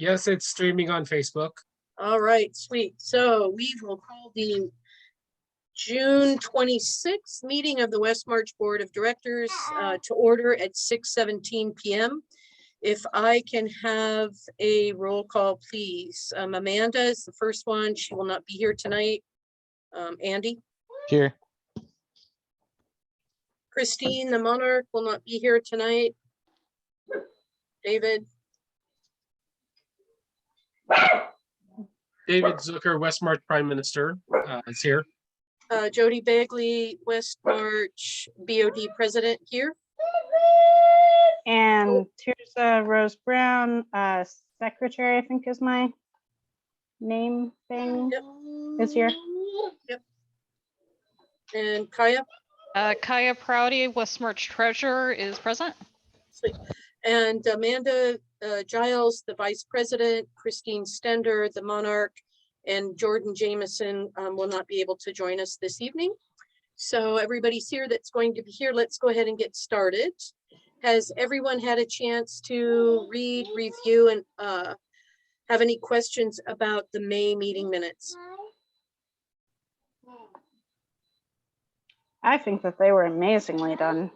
Yes, it's streaming on Facebook. All right, sweet. So we will call the June 26th meeting of the West March Board of Directors to order at 6:17 p.m. If I can have a roll call, please. Amanda is the first one. She will not be here tonight. Andy? Here. Christine, the Monarch, will not be here tonight. David? David Zucker, West March Prime Minister, is here. Jody Bagley, West March BOD President here. And here's Rose Brown, Secretary, I think is my name thing. Yep. Is here. Yep. And Kaya? Kaya Prouty, West March Treasurer, is present. Sweet. And Amanda Giles, the Vice President, Christine Stender, the Monarch, and Jordan Jameson will not be able to join us this evening. So everybody's here that's going to be here. Let's go ahead and get started. Has everyone had a chance to read, review, and have any questions about the May meeting minutes? I think that they were amazingly done.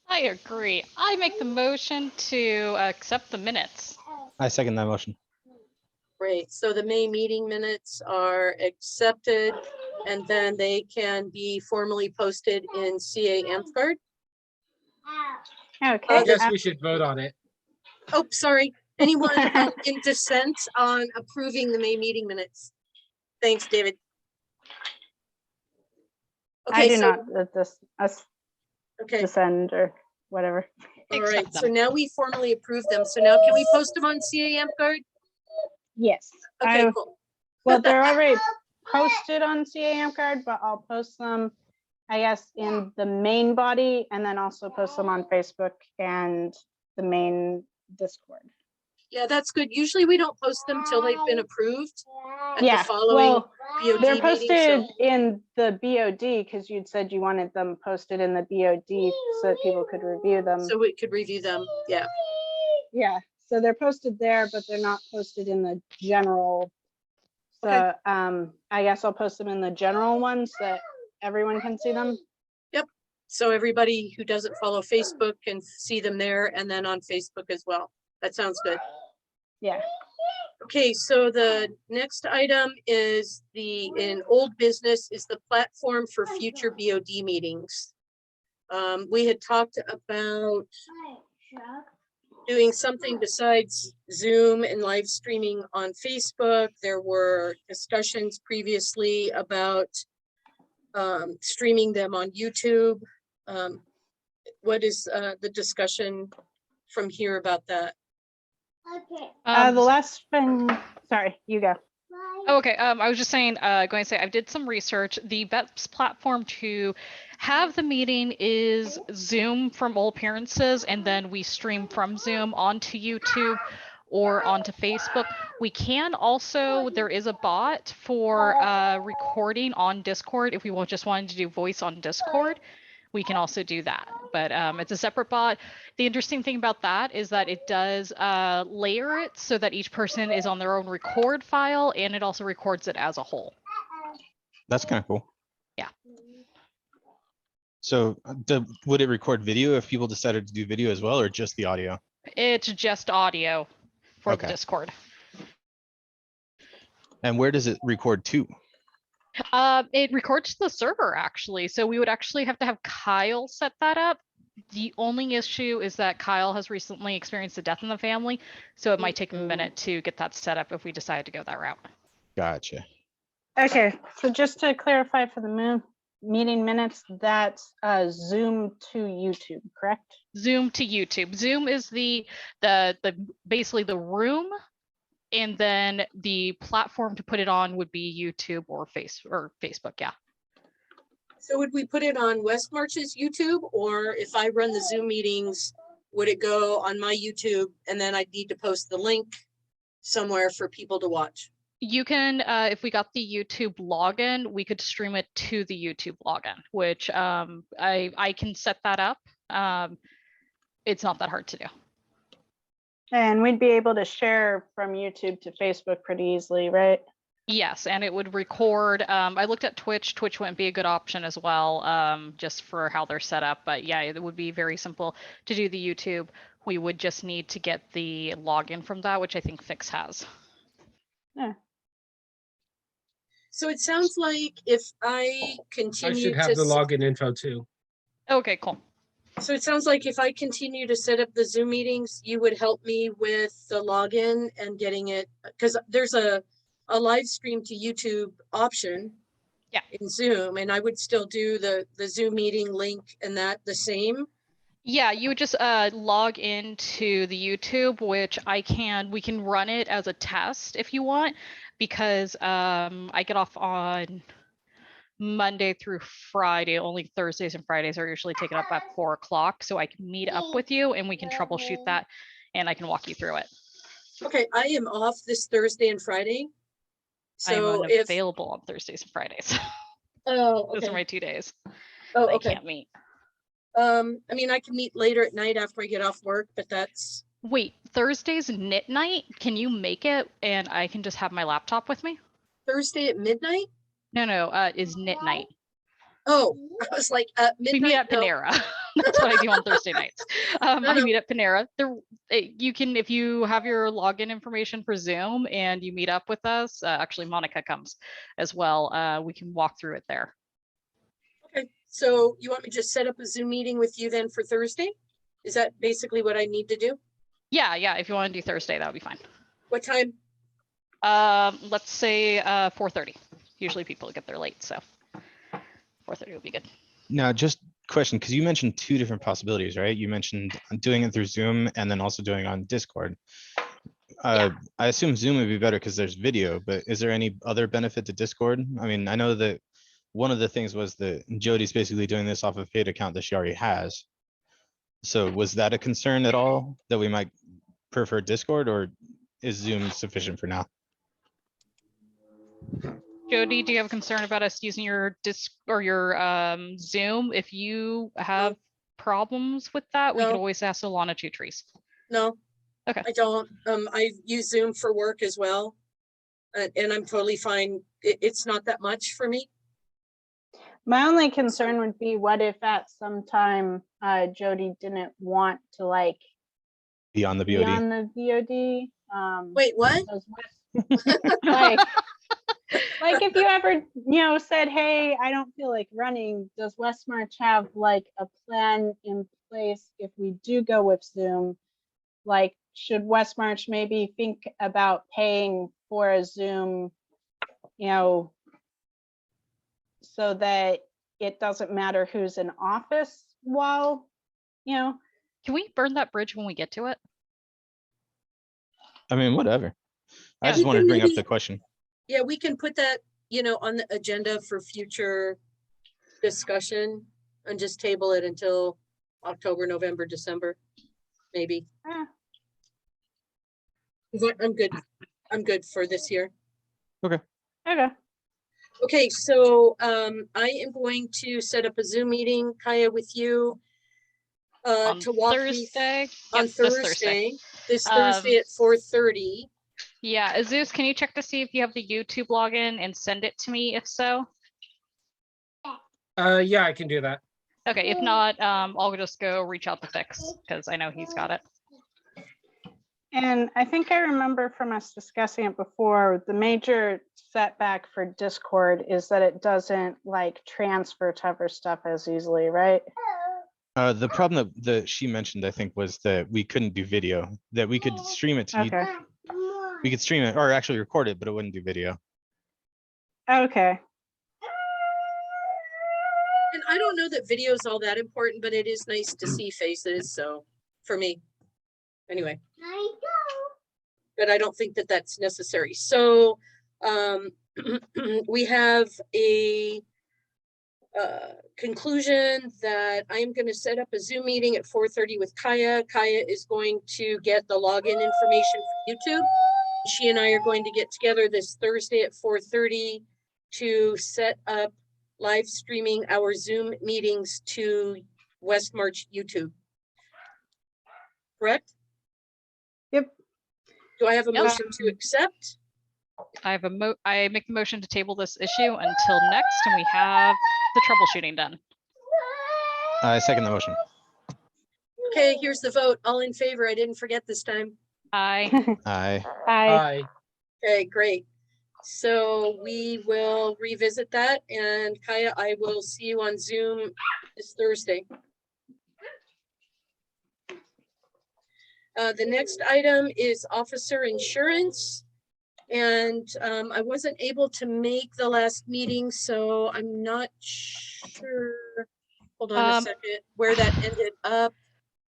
I agree. I make the motion to accept the minutes. I second that motion. Great. So the May meeting minutes are accepted, and then they can be formally posted in CA Amthgard. Okay. I guess we should vote on it. Oh, sorry. Anyone in dissent on approving the May meeting minutes? Thanks, David. I do so, not okay. descend or whatever. All right. Accept So them. now we formally approve them. So now can we post them on CA Amthgard? Yes. Okay, cool. Well, they're already posted on CA Amthgard, but I'll post them, I guess, in the main body and then also post them on Facebook and the main Discord. Yeah, that's good. Usually we don't post them till they've been approved at Yeah, the following well, BOD they're meeting. posted in the BOD because you'd said you wanted them posted in the BOD so that people could review them. So we could review them. Yeah. Yeah, so they're posted there, but they're not posted in the general. So Okay. I guess I'll post them in the general ones so that everyone can see them. So everybody who doesn't follow Facebook can see them there and then on Facebook as well. That sounds good. Yeah. Okay, so the next item is in old business is the platform for future BOD meetings. We had talked about doing something besides Zoom and live streaming on Facebook. There were discussions previously about streaming them on YouTube. What is the discussion from here about that? The last thing, sorry, you go. Okay, I was just saying, going to say I did some research. The best platform to have the meeting is Zoom from all appearances, and then we stream from Zoom onto YouTube or onto Facebook. We can also, there is a bot for recording on Discord if we just wanted to do voice on Discord. We can also do that, but it's a separate bot. The interesting thing about that is that it does layer it so that each person is on their own record file, and it also records it as a whole. That's kind of cool. Yeah. So would it record video if people decided to do video as well, or just the audio? It's just audio for Okay. the Discord. And where does it record to? It records to the server, actually. So we would actually have to have Kyle set that up. The only issue is that Kyle has recently experienced a death in the family, so it might take him a minute to get that set up if we decide to go that route. Gotcha. Okay, so just to clarify for the meeting minutes, that's Zoom to YouTube, correct? Zoom to YouTube. Zoom is the basically the room, and then the platform to put it on would be YouTube or Facebook. Yeah. So would we put it on West March's YouTube, or if I run the Zoom meetings, would it go on my YouTube and then I'd need to post the link somewhere for people to watch? You can, if we got the YouTube login, we could stream it to the YouTube login, which I can set that up. It's not that hard to do. And we'd be able to share from YouTube to Facebook pretty easily, right? Yes, and it would record. I looked at Twitch. Twitch wouldn't be a good option as well, just for how they're set up. But yeah, it would be very simple to do the YouTube. We would just need to get the login from that, which I think Fix has. So it sounds like if I I continue should to. have the login info too. Okay, cool. So it sounds like if I continue to set up the Zoom meetings, you would help me with the login and getting it, because there's a live stream to YouTube option. Yeah. In Zoom, and I would still do the Zoom meeting link and that the same. Yeah, you would just log into the YouTube, which we can run it as a test if you want, because I get off on Monday through Friday. Only Thursdays and Fridays are usually taken up at 4 o'clock. So I can meet up with you and we can troubleshoot that and I can walk you through it. Okay, I am off this Thursday and Friday. So I'm if, unavailable on Thursdays and Fridays. oh, Those are okay. my 2 days. Oh, I okay. can't meet. I mean, I can meet later at night after I get off work, but that's, Wait, Thursday's knit night? Can you make it and I can just have my laptop with me? Thursday at midnight? No, is knit night. Oh, I was like, at We midnight? meet at No. Panera. That's what I do on Thursday nights. I no. meet at Panera. You can, if you have your login information for Zoom and you meet up with us, actually Monica comes as well. We can walk through it there. Okay, so you want me to just set up a Zoom meeting with you then for Thursday? Is that basically what I need to do? Yeah. If you want to do Thursday, that would be fine. What time? Let's say 4:30. Usually people get there late, so 4:30 would be good. Now, just question, because you mentioned two different possibilities, right? You mentioned doing it through Zoom and then also doing it on Discord. I assume Zoom would be better because there's video, but is there any other benefit to Discord? I mean, I know that one of the things was that Jody's basically doing this off a paid account that she already has. So was that a concern at all that we might prefer Discord, or is Zoom sufficient for now? Jody, do you have a concern about us using your Zoom? If you have problems with that, we could No. always ask Alana Two Trees. No. Okay. I don't. I use Zoom for work as well. And I'm totally fine. It's not that much for me. My only concern would be, what if at some time Jody didn't want to like Be on the be BOD? on the VOD? Wait, what? like, like if you ever, said, hey, I don't feel like running, does West March have like a plan in place if we do go with Zoom? Like, should West March maybe think about paying for a Zoom, so that it doesn't matter who's in office while, Can we burn that bridge when we get to it? I mean, whatever. I Yeah. just We wanted to can bring up maybe- the question. Yeah, we can put that, on the agenda for future discussion and just table it until October, November, December, maybe. eh, 'Cause I'm good. I'm good for this year. okay. Okay, so I am going to set up a Zoom meeting, Kaya, with you On to walk me Thursday? on Yep, this Thursday. this Thursday at 4:30. Yeah, Zeus, can you check to see if you have the YouTube login and send it to me if so? Yeah, I can do that. Okay, if not, I'll just go reach out to Fix because I know he's got it. And I think I remember from us discussing it before, the major setback for Discord is that it doesn't like transfer to other stuff as easily, right? The problem that she mentioned, I think, was that we couldn't do video, that we could stream it to Okay. we could stream it or actually record it, but it wouldn't do video. Okay. And I don't know that video is all that important, but it is nice to see faces. So for me, anyway. But I don't think that that's necessary. So we have a conclusion that I'm going to set up a Zoom meeting at 4:30 with Kaya. Kaya is going to get the login information for YouTube. She and I are going to get together this Thursday at 4:30 to set up live streaming our Zoom meetings to West March YouTube. Correct? Yep. Do I have a Yep. motion to accept? I make the motion to table this issue until next, and we have the troubleshooting done. I second the motion. Okay, here's the vote. All in favor. I didn't forget this time. Aye. Aye. Hi. Aye. Okay, great. So we will revisit that, and Kaya, I will see you on Zoom this Thursday. The next item is officer insurance. And I wasn't able to make the last meeting, so I'm not sure. Hold on a second, where that ended up.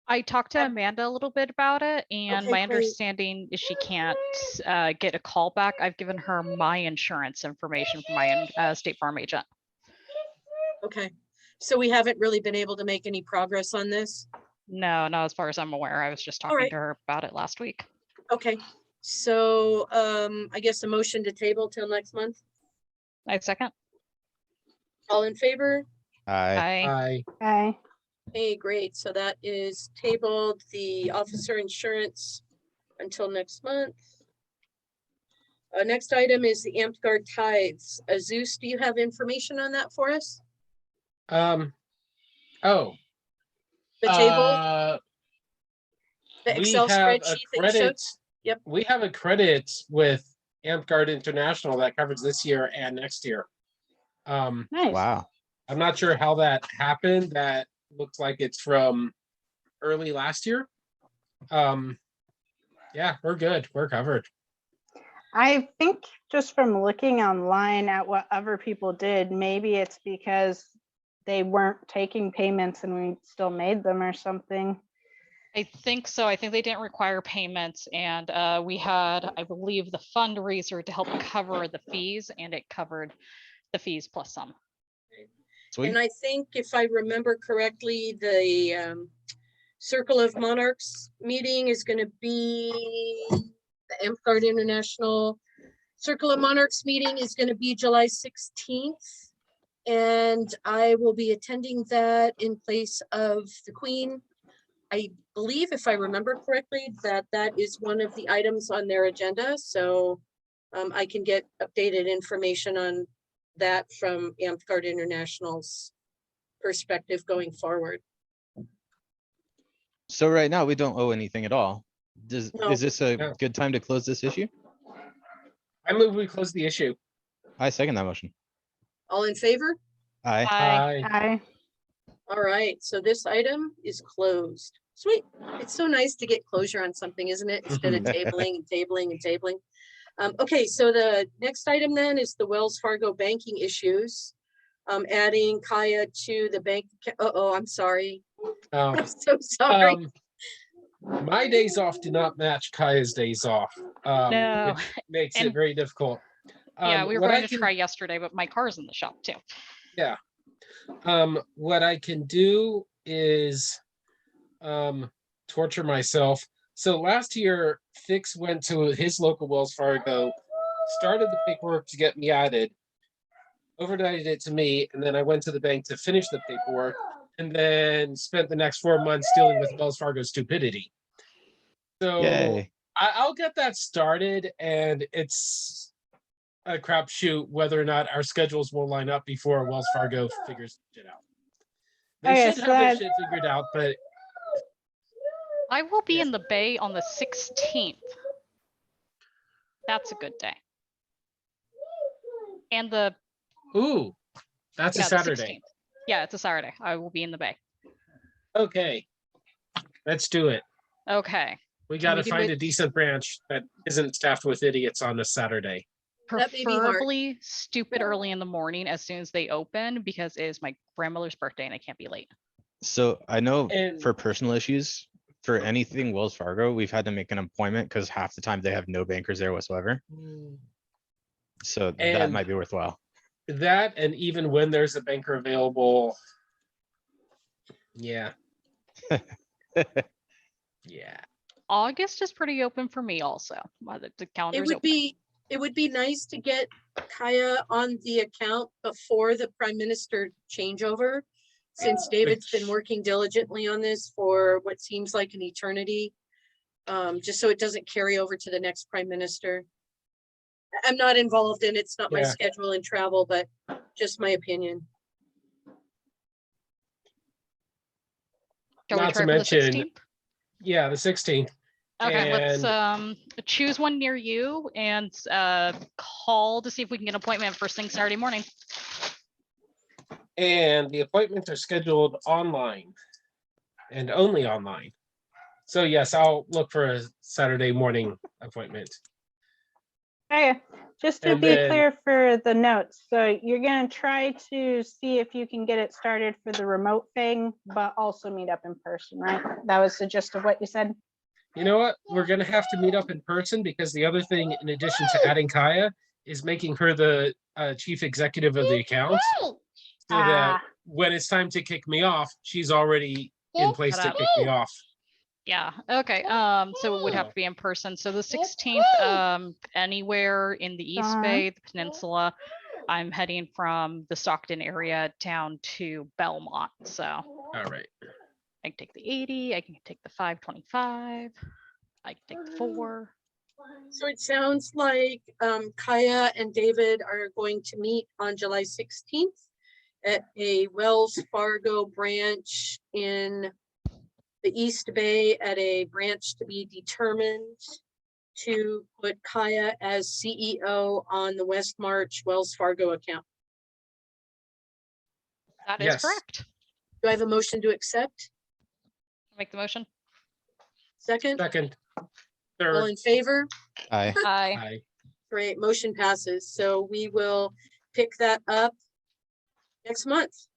I talked to Amanda a little bit about it, and Okay, my great. understanding is she can't get a call back. I've given her my insurance information from my State Farm agent. Okay, so we haven't really been able to make any progress on this. No, not as far as I'm aware. I was just talking right. to her about it last week. Okay, so I guess a motion to table till next month. I second. All in favor? Aye. Aye. Aye. Hi. Hey, great. So that is tabled, the officer insurance until next month. Next item is the Amped Guard tithes. Zeus, do you have information on that for us? Oh, The table, we the Excel have a spreadsheet that you showed? credit. Yep. We have a credit with AmpGuard International that covers this year and next year. Nice. Wow. I'm not sure how that happened. That looks like it's from early last year. Yeah, we're good. We're covered. I think just from looking online at what other people did, maybe it's because they weren't taking payments and we still made them or something. I think so. I think they didn't require payments, and we had, I believe, the fundraiser to help cover the fees, and it covered the fees plus some. Sweet. And I think if I remember correctly, the Circle of Monarchs meeting is going to be the Amped Guard International Circle of Monarchs meeting is going to be July 16th. And I will be attending that in place of the Queen. I believe, if I remember correctly, that is one of the items on their agenda. So I can get updated information on that from Amped Guard International's perspective going forward. So right now we don't owe anything at all. No. Is this a No. good time to close this issue? I move we close the issue. I second that motion. All in favor? Aye. Aye. Hi. All right, so this item is closed. Sweet. It's so nice to get closure on something, isn't it? Instead of tabling and tabling and tabling. Okay, so the next item then is the Wells Fargo banking issues. Adding Kaya to the bank. Uh-oh, I'm sorry. Oh, I'm so sorry. my days off do not match Kaya's days off. No. Which makes it And- very difficult. Yeah, we were what going I to can- try yesterday, but my car's in the shop too. What I can do is torture myself. So last year, Fix went to his local Wells Fargo, started the paperwork to get me added, overnighted it to me, and then I went to the bank to finish the paperwork, and then spent the next 4 months dealing with Wells Fargo's stupidity. So Yay. I'll get that started, and it's a crapshoot whether or not our schedules will line up before Wells Fargo figures it out. They Okay, should so have their that- shit figured out, but I will be in the Bay on the 16th. That's a good day. And the ooh, that's a the Saturday. 16th. Yeah, it's a Saturday. I will be in the Bay. Okay, let's do it. Okay. We Can got to we do find it? a decent branch that isn't staffed with idiots on a Saturday. That may be hard. Preferably stupid early in the morning as soon as they open, because it is my grandmother's birthday and I can't be late. So I know And- for personal issues, for anything Wells Fargo, we've had to make an appointment because half the time they have no bankers there whatsoever. So that And- might be worthwhile. That, and even when there's a banker available, yeah. Yeah. August is pretty open for me also. The calendar It is would open. be nice to get Kaya on the account before the Prime Minister changeover, since David's been working diligently on this for what seems like an eternity. just so it doesn't carry over to the next prime minister. I'm not involved in it. It's not my Yeah. schedule and travel, but just my opinion. Shall we Not to try for the mention- 16th? Yeah, the 16th. Okay, let's And- choose one near you and call to see if we can get an appointment first thing Saturday morning. And the appointments are scheduled online and only online. So yes, I'll look for a Saturday morning appointment. Okay, just to And be then- clear for the notes, so you're gonna try to see if you can get it started for the remote thing, but also meet up in person, right? That was the gist of what you said? You know what? We're gonna have to meet up in person because the other thing, in addition to adding Kaya, is making her the chief executive of the account. So that Ah. when it's time to kick me off, she's already in place to kick me off. Yeah, okay, so it would have to be in person. So the 16th, anywhere in the East Fine. Bay, the peninsula. I'm heading from the Stockton area down to Belmont, so All right. I can take the 80, I can take the 525, I can take the 4. So it sounds like Kaya and David are going to meet on July 16th at a Wells Fargo branch in the East Bay at a branch to be determined to put Kaya as CEO on the West March Wells Fargo account. That is Yes. correct. Do I have a motion to accept? Make the motion. Second, Second, all third. in favor? Aye. Aye. Aye. Great, motion passes. So we will pick that up next month.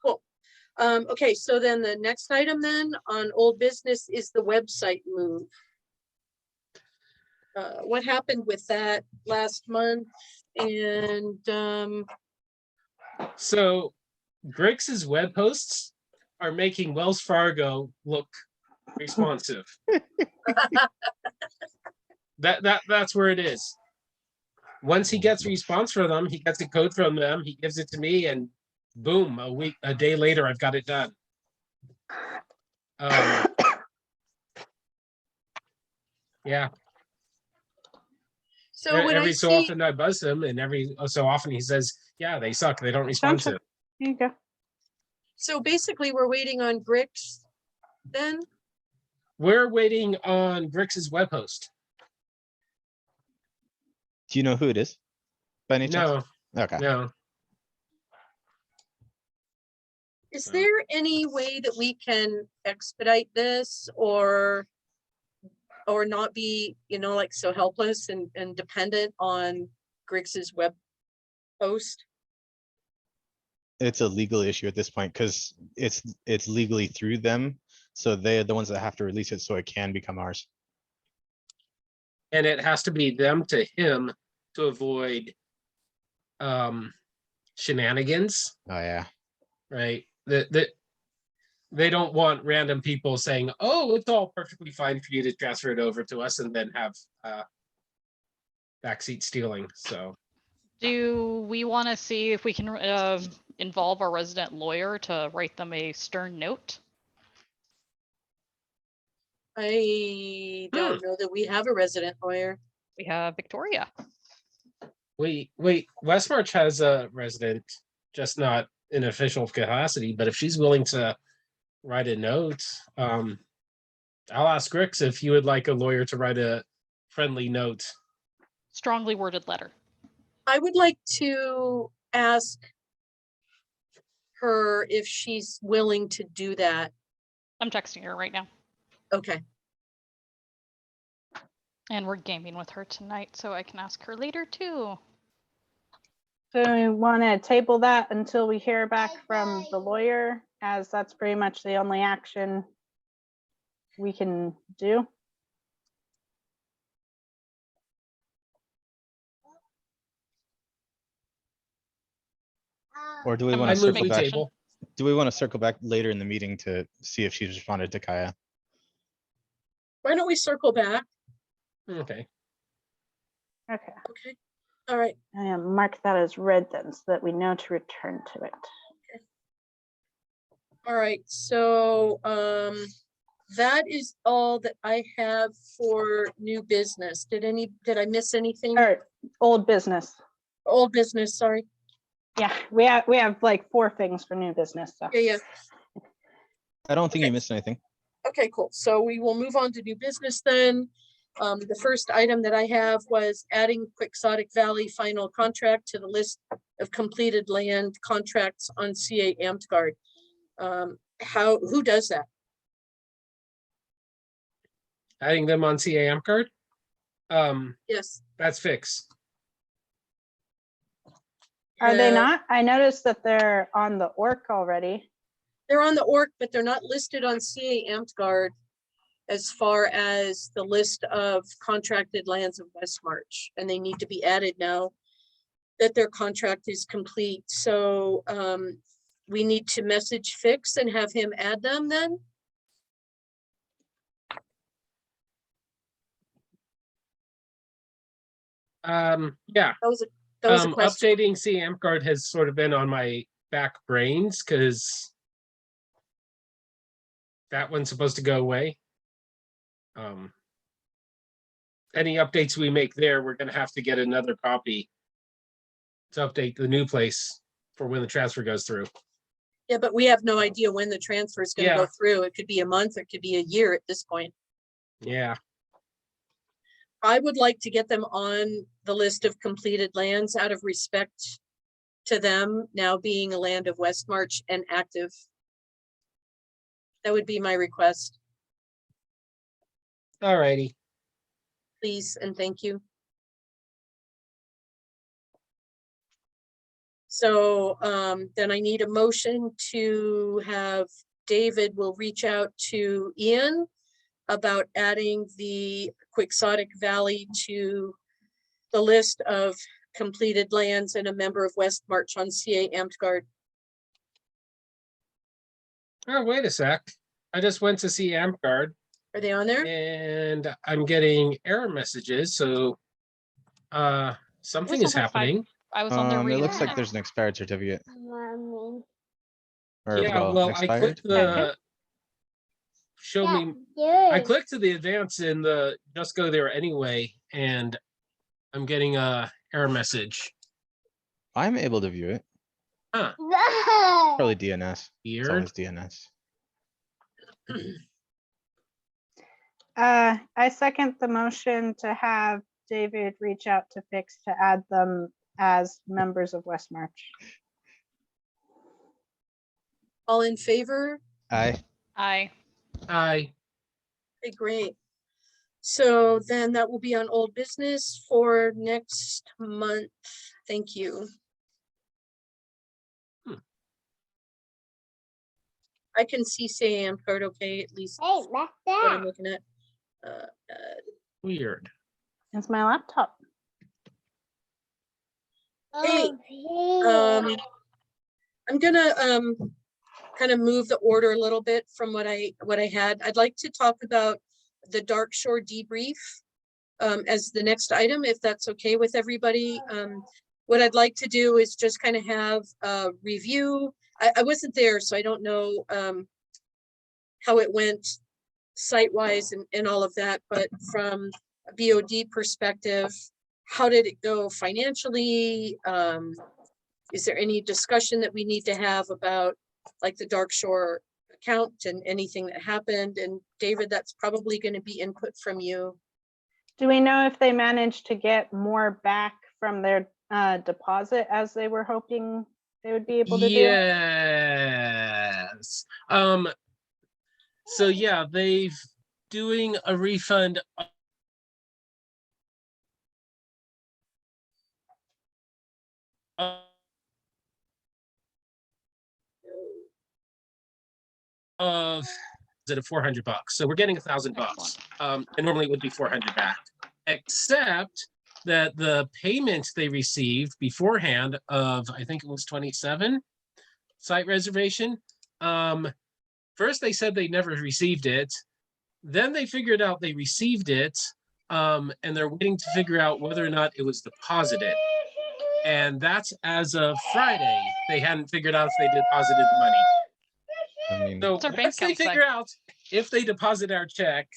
Cool. Okay, so then the next item then on old business is the website move. What happened with that last month? And So Grix's web hosts are making Wells Fargo look responsive. That's where it is. Once he gets a response from them, he gets a code from them, he gives it to me, and boom, a day later, I've got it done. Yeah, so when I every so see, often I buzz him, and every so often he says, "Yeah, they suck. They don't respond to." Here you go. so basically we're waiting on Grix then? We're waiting on Grix's web host. Do you know who it is? By any chance? No, Okay. no. Is So- there any way that we can expedite this or not be, like so helpless and dependent on Grix's web host? It's a legal issue at this point because it's legally through them. So they're the ones that have to release it so it can become ours. And it has to be them to him to avoid shenanigans, Oh, yeah. right? That they don't want random people saying, "Oh, it's all perfectly fine for you to transfer it over to us," and then have backseat stealing. So Do we want to see if we can involve our resident lawyer to write them a stern note? I don't know that we have a resident lawyer. We have Victoria. wait, Westmarch has a resident, just not in official capacity. But if she's willing to write a note, I'll ask Grix if you would like a lawyer to write a friendly note. Strongly worded letter. I would like to ask her if she's willing to do that. I'm texting her right now. Okay, And we're gaming with her tonight, so I can ask her later too. So we want to table that until we hear back from the lawyer, as that's pretty much the only action we can do. Or do we I'm want I to gonna move circle we make back? table. Do we want to circle back later in the meeting to see if she's responded to Kaya? why don't we circle back? Okay. Okay, Okay, all right. I am mark that as red then, so that we know to return to it. All right, so that is all that I have for new business. Did I miss anything? Or old business. Old business, sorry. Yeah, we have like 4 things for new business, so. Yeah. I don't think Okay. you missed anything. Okay, cool. So we will move on to new business then. The first item that I have was adding Quixotic Valley final contract to the list of completed land contracts on CA Amtgard. Who does that? Adding them on CA Amtgard. Yes. That's Fix. Are they Uh, not? I noticed that they're on the orc already. They're on the orc, but they're not listed on CA Amtgard as far as the list of contracted lands of West March, and they need to be added now that their contract is complete. So we need to message Fix and have him add them then? Yeah. That was a question. Updating CA Amtgard has sort of been on my back brains because that one's supposed to go away. Any updates we make there, we're gonna have to get another copy to update the new place for when the transfer goes through. Yeah, but we have no idea when the transfer is gonna go Yeah. through. It could be a month, it could be a year at this point. Yeah. I would like to get them on the list of completed lands out of respect to them now being a land of West March and active. That would be my request, Alrighty. please, and thank you. So then I need a motion to have David will reach out to Ian about adding the Quixotic Valley to the list of completed lands and a member of West March on CA Amtgard. Oh, wait a sec. I just went to see Amtgard Are they on there? and I'm getting error messages, so something This is sounds like fine. happening. I was on there It reading. looks like there's an expired certificate. Or, Yeah, well, I expired. clicked the show me. I clicked to the advance in the just go there anyway, and I'm getting a error message. I'm able to view it. Huh. Probably DNS. It's Weird. always DNS. I second the motion to have David reach out to Fix to add them as members of West March. All in favor? Aye. I Hi. Okay, great. So then that will be on old business for next month. Thank you. I can see CA Amtgard okay, at least what I'm looking at. Weird. It's my laptop. Hey, I'm gonna kind of move the order a little bit from what I had. I'd like to talk about the Dark Shore debrief as the next item, if that's okay with everybody. What I'd like to do is just kind of have a review. I wasn't there, so I don't know how it went site-wise and all of that, but from a BOD perspective, how did it go financially? Is there any discussion that we need to have about like the Dark Shore account and anything that happened? And David, that's probably going to be input from you. Do we know if they managed to get more back from their deposit as they were hoping they would be able to do? Yes. So yeah, they've doing a refund of is it $400? So we're getting $1,000. And normally it would be 400 back, except that the payment they received beforehand of I think it was 27 site reservation. First they said they never received it. Then they figured out they received it, and they're waiting to figure out whether or not it was deposited. And that's as of Friday. They hadn't figured out if they deposited the money. I mean, So What's our bank once they account say? figure out if they deposit our check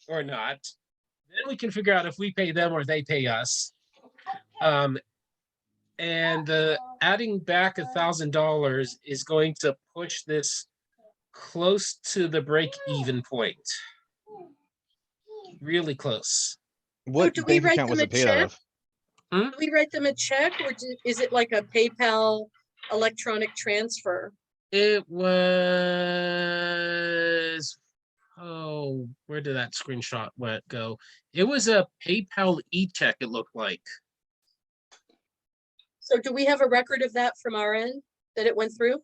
or not, then we can figure out if we pay them or they pay us. And adding back $1,000 is going to push this close to the break-even point. Really close. What do we bank write account was them it a paid out check? of? Do we write them a check, or is it like a PayPal electronic transfer? It was, oh, where did that screenshot go? It was a PayPal e-check, it looked like. So do we have a record of that from our end, that it went through?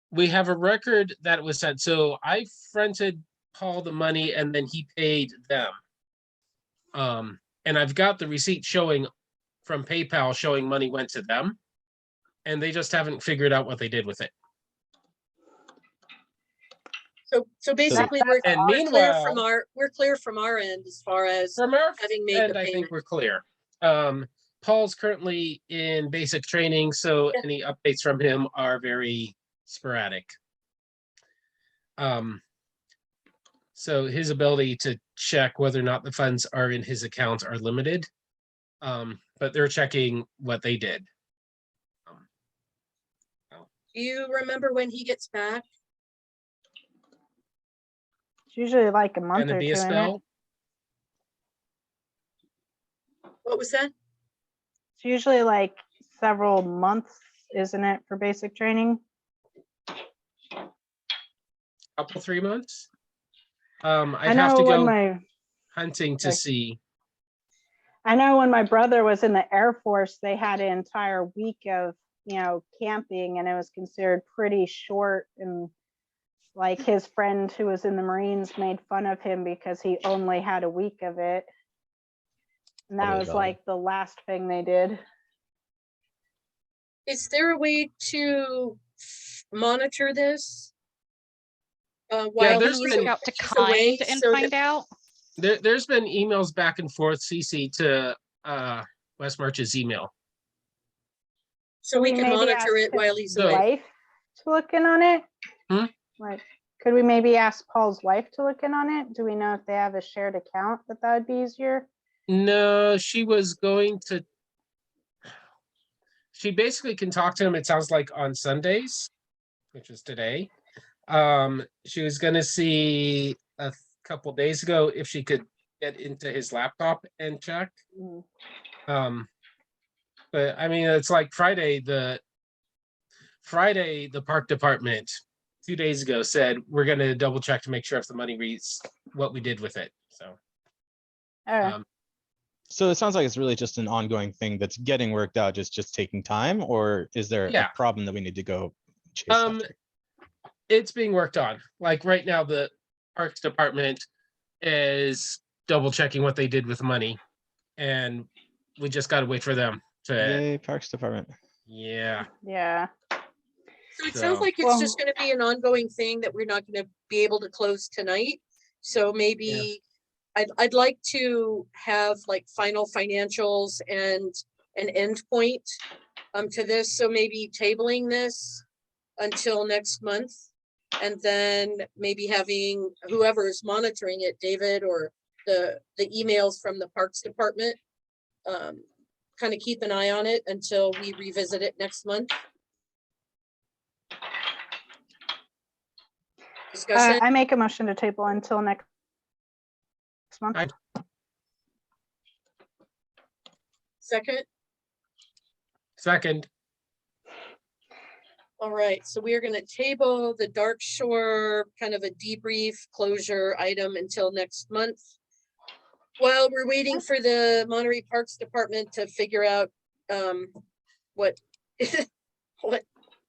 We have a record that it was sent. So I fronted Paul the money and then he paid them. And I've got the receipt showing from PayPal showing money went to them. And they just haven't figured out what they did with it. So basically, we're And clear from meanwhile, we're clear from our end as far as from our having made end, the I think payment. we're clear. Paul's currently in basic training, so Yeah. any updates from him are very sporadic. So his ability to check whether or not the funds are in his account are limited. But they're checking what they did. Do you remember when he gets back? It's usually like a month Gonna or be two, a isn't it? spell. What was that? It's usually like several months, isn't it, for basic training? Couple 3 months. I I'd have know to when go my hunting to Okay. see. I know when my brother was in the Air Force, they had an entire week of, camping, and it was considered pretty short. And like his friend who was in the Marines made fun of him because he only had a week of it. And that Probably was valid. like the last thing they did. Is there a way to monitor this? While there's he's been- Reach out to he's away, Kind and so find that- out. There's been emails back and forth, CC, to Wes March's email. so we Could can maybe monitor ask it while he's his So- away. wife to look in on it. Like, could we maybe ask Paul's wife to look in on it? Do we know if they have a shared account that would be easier? No, she was going to. She basically can talk to him, it sounds like, on Sundays, which is today. She was going to see a couple days ago if she could get into his laptop and check. Mm. But I mean, it's like Friday, the park department 2 days ago said we're going to double check to make sure if the money reads what we did with it. So, Okay. So it sounds like it's really just an ongoing thing that's getting worked out, just taking time, or is there Yeah. a problem that we need to go chase Um, after? it's being worked on. Like right now, the parks department is double checking what they did with money, and we just got to wait for them to. Yay, Parks Department. Yeah. Yeah. So it sounds So- like it's Well- just gonna be an ongoing thing that we're not gonna be able to close tonight. So maybe I'd like to have like final financials and an end point to this. So maybe tabling this until next month. And then maybe having whoever's monitoring it, David, or the emails from the Parks Department, kind of keep an eye on it until we revisit it next month. Discussion, I make a motion to table until next month. second. Second. All right, so we are gonna table the Dark Shore kind of a debrief closure item until next month. While we're waiting for the Monterey Parks Department to figure out what what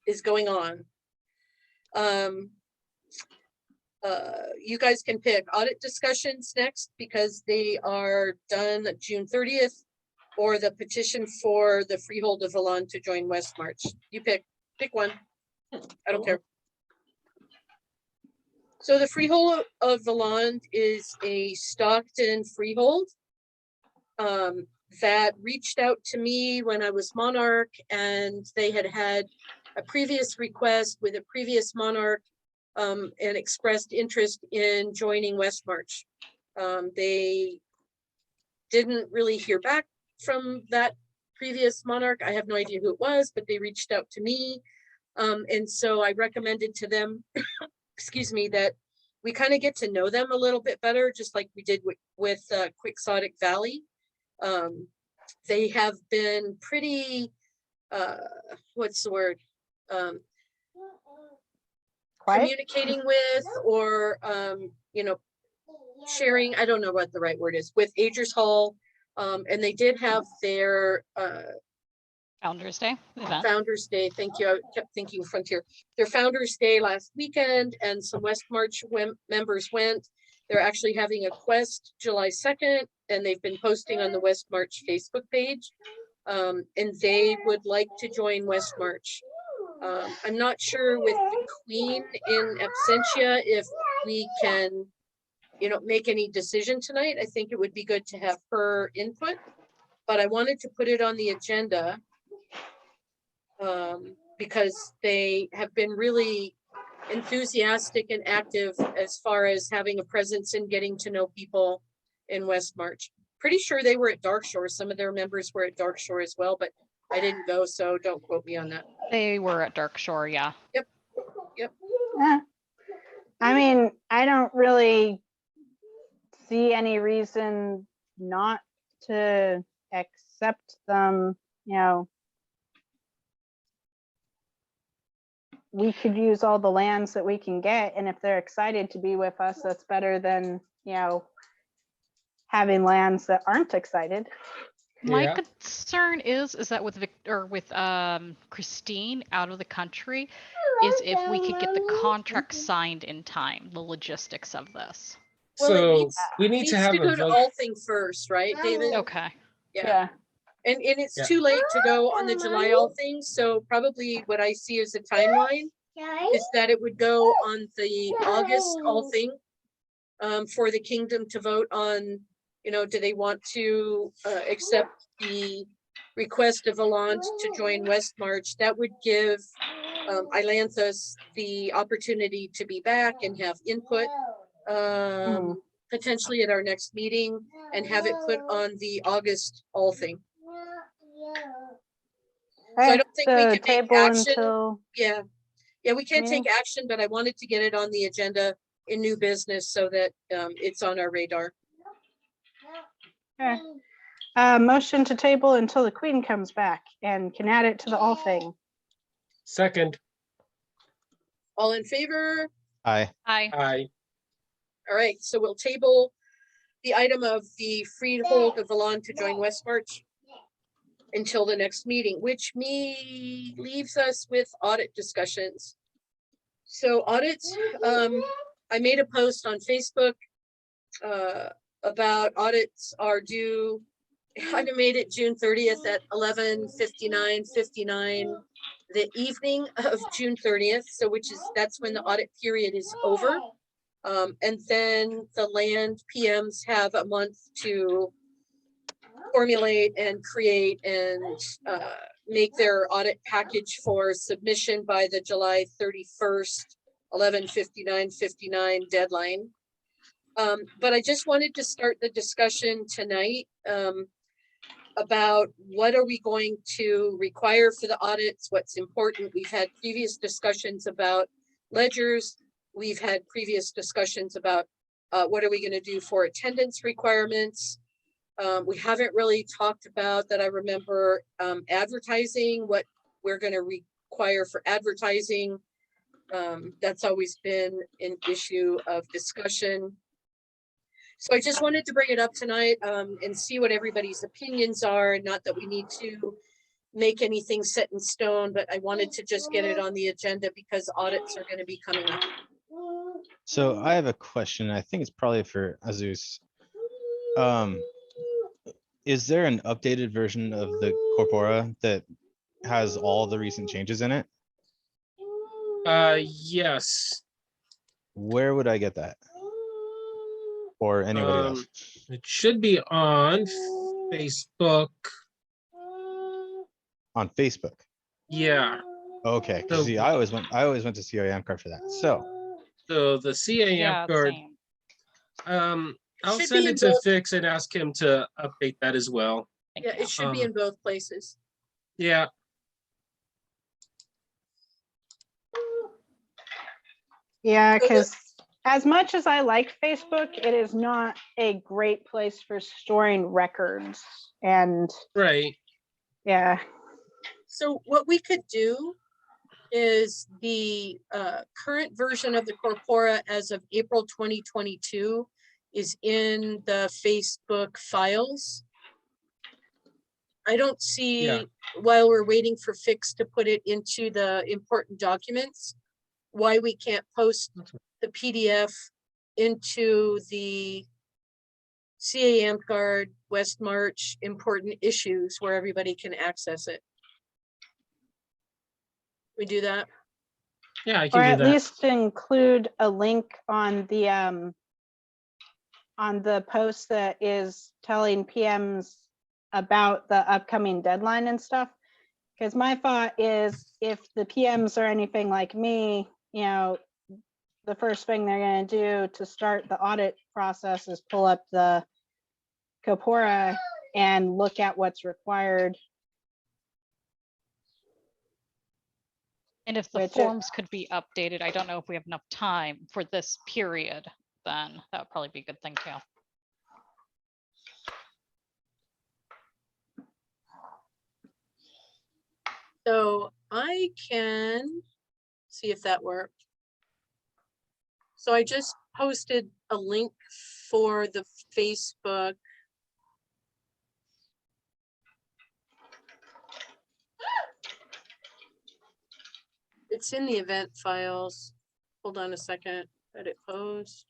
is going on. You guys can pick audit discussions next because they are done June 30th, or the petition for the Freehold of Valon to join West March. You pick one. I don't care. So the Freehold of Valon is a Stockton freehold that reached out to me when I was monarch, and they had had a previous request with a previous monarch and expressed interest in joining West March. They didn't really hear back from that previous monarch. I have no idea who it was, but they reached out to me. And so I recommended to them, excuse me, that we kind of get to know them a little bit better, just like we did with Quixotic Valley. They have been pretty, what's the word? Quiet? Communicating with, or, you know, sharing, I don't know what the right word is, with Agers Hall. And they did have their Founders Day event. Founders Day. Thank you. I kept thinking Frontier. Their Founders Day last weekend, and some West March members went. They're actually having a quest July 2nd, and they've been posting on the West March Facebook page. And they would like to join West March. I'm not sure with the Queen in absentia if we can, you know, make any decision tonight. I think it would be good to have her input, but I wanted to put it on the agenda because they have been really enthusiastic and active as far as having a presence and getting to know people in West March. Pretty sure they were at Dark Shore. Some of their members were at Dark Shore as well, but I didn't go, so don't quote me on that. They were at Dark Shore, yeah. Yep. Yeah. I mean, I don't really see any reason not to accept them, you know. We could use all the lands that we can get, and if they're excited to be with us, that's better than, you know, having lands that aren't excited. My Yeah. concern is that with Christine out of the country, is if we could get the contract signed in time, the logistics of this. Well, it So needs- we need Needs to have to go a to vote. all thing first, right, David? Okay. Yeah. And it's Yeah. too late to go on the July all things, so probably what I see as a timeline is that it would go on the August all thing for the kingdom to vote on, you know, do they want to accept the request of Allant to join West March? That would give Ilanthus the opportunity to be back and have input potentially at our next meeting and have it put on the August all thing. So I don't think we can make table action. until, Yeah, we can't meeting? take action, but I wanted to get it on the agenda in new business so that it's on our radar. okay. Motion to table until the Queen comes back and can add it to the all thing. Second, All in favor? Aye. aye. All right, so we'll table the item of the freehold of Allant to join West March until the next meeting, which leaves us with audit discussions. So audits, I made a post on Facebook about audits are due. I made it June 30th at 11:59 the evening of June 30th. So that's when the audit period is over. And then the land PMs have a month to formulate and create and make their audit package for submission by the July 31st, 11:59 deadline. But I just wanted to start the discussion tonight about what are we going to require for the audits, what's important. We've had previous discussions about ledgers. We've had previous discussions about what are we going to do for attendance requirements. We haven't really talked about that. I remember advertising, what we're going to require for advertising. That's always been an issue of discussion. So I just wanted to bring it up tonight and see what everybody's opinions are. Not that we need to make anything set in stone, but I wanted to just get it on the agenda because audits are going to be coming up. So I have a question. I think it's probably for Azus. Is there an updated version of the Corpora that has all the recent changes in it? Yes. Where would I get that? Or anybody else? It should be on Facebook. On Facebook? Yeah. Okay, 'cause So- see, I always went to COAM card for that. So So the CAM Yeah, card, same. I'll Should send be it in to both. Fix and ask him to update that as well. Thank Yeah, you. it should be in both places. Yeah, Yeah, So the- because as much as I like Facebook, it is not a great place for storing records. And right. yeah, So what we could do is the current version of the Corpora as of April 2022 is in the Facebook files. I don't see, Yeah. while we're waiting for Fix to put it into the important documents, why we can't post the PDF into the CAM card, West March important issues where everybody can access it. We do that? Yeah, I or can do at that. least include a link on the post that is telling PMs about the upcoming deadline and stuff. Because my thought is if the PMs are anything like me, you know, the first thing they're going to do to start the audit process is pull up the Corpora and look at what's required. And if the Which forms could be updated, I don't know if we have enough time for this period, then that would probably be a good thing too. So I can see if that worked. So I just posted a link for the Facebook. It's in the event files. Hold on a second. Edit post.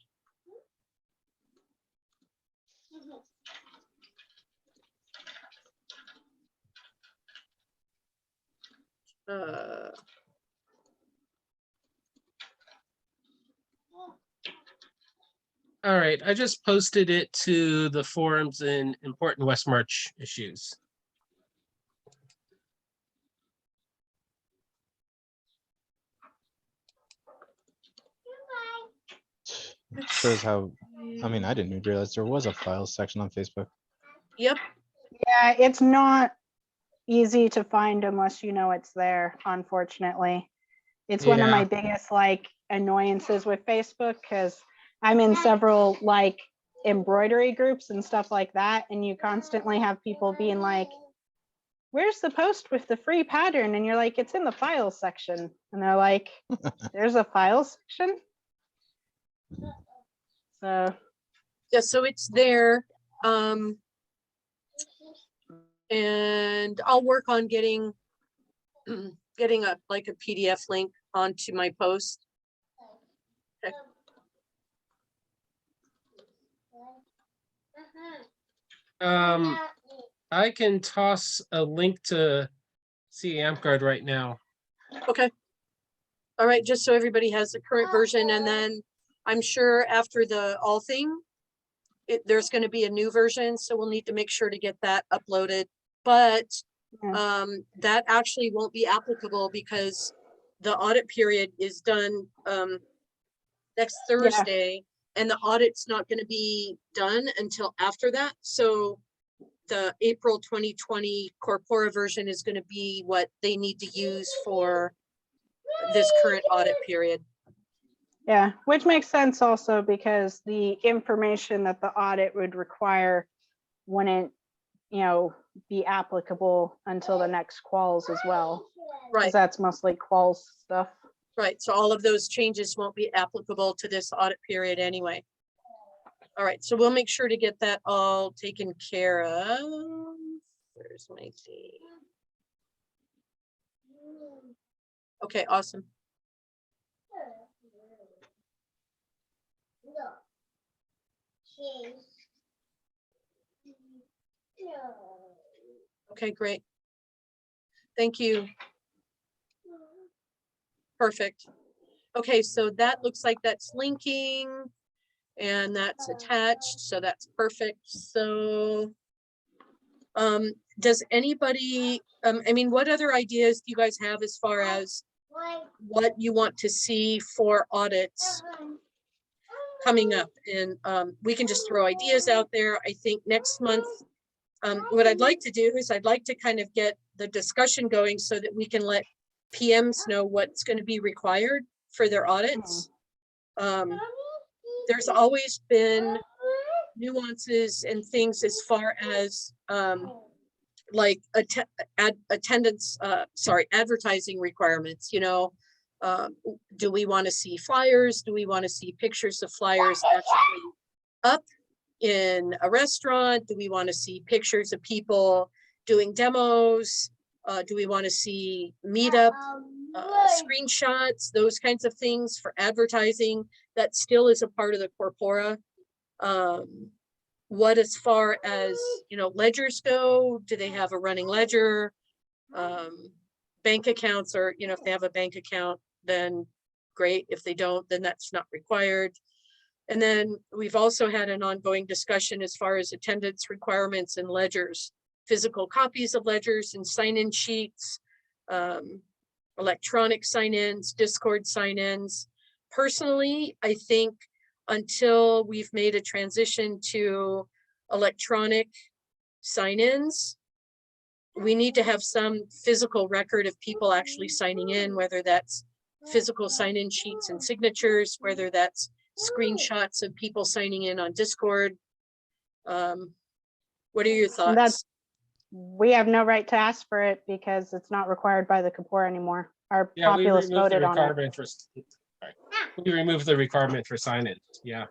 All right, I just posted it to the forums in important West March issues. Shows how, I mean, I didn't even realize there was a files section on Facebook. Yep, yeah, it's not easy to find unless you know it's there, unfortunately. It's one of Yeah. my biggest like annoyances with Facebook because I'm in several like embroidery groups and stuff like that. And you constantly have people being like, where's the post with the free pattern? And you're like, it's in the files section. And they're like, there's a files section. So yeah, so it's there. And I'll work on getting getting a like a PDF link onto my post. Okay. I can toss a link to CAM card right now. Okay. All right, just so everybody has the current version, and then I'm sure after the all thing, there's going to be a new version, so we'll need to make sure to get that uploaded. But yeah. that actually won't be applicable because the audit period is done next Thursday, and the audit's not going to be done until after that. So the April 2020 Corpora version is going to be what they need to use for this current audit period. Yeah, which makes sense also because the information that the audit would require wouldn't, you know, be applicable until the next quals as well. Right, Because that's mostly quals stuff. right. So all of those changes won't be applicable to this audit period anyway. All right, so we'll make sure to get that all taken care of. Where's my date? Okay, awesome. Okay, great. Thank you. Perfect. Okay, so that looks like that's linking and that's attached, so that's perfect. So does anybody, I mean, what other ideas do you guys have as far as what you want to see for audits coming up. And we can just throw ideas out there. I think next month, what I'd like to do is I'd like to kind of get the discussion going so that we can let PMs know what's going to be required for their audits. There's always been nuances and things as far as like attendance, advertising requirements, you know. Do we want to see flyers? Do we want to see pictures of flyers actually up in a restaurant? Do we want to see pictures of people doing demos? Do we want to see meetup screenshots, those kinds of things for advertising? That still is a part of the corpora. What as far as, you know, ledgers go, do they have a running ledger? Bank accounts, or, you know, if they have a bank account, then great. If they don't, then that's not required. And then we've also had an ongoing discussion as far as attendance requirements and ledgers, physical copies of ledgers and sign-in sheets, electronic sign-ins, Discord sign-ins. Personally, I think until we've made a transition to electronic sign-ins, we need to have some physical record of people actually signing in, whether that's physical sign-in sheets and signatures, whether that's screenshots of people signing in on Discord. What are your thoughts? We have no right to ask for it because it's not required by the Kapor anymore. Our Yeah, we populace removed the voted on it. requirement for, sorry. We removed the requirement for sign-in, yeah.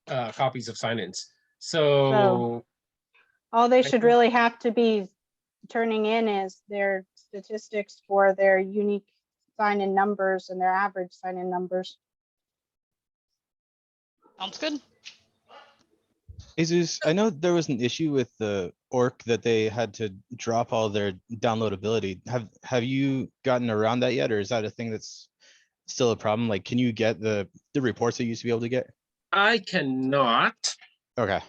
Copies of sign-ins. So All they I should think- really have to be turning in is their statistics for their unique sign-in numbers and their average sign-in numbers. Sounds good. Jesus, I know there was an issue with the orc that they had to drop all their downloadability. Have you gotten around that yet, or is that a thing that's still a problem? Like, can you get the reports that you used to be able to get? I cannot. Okay.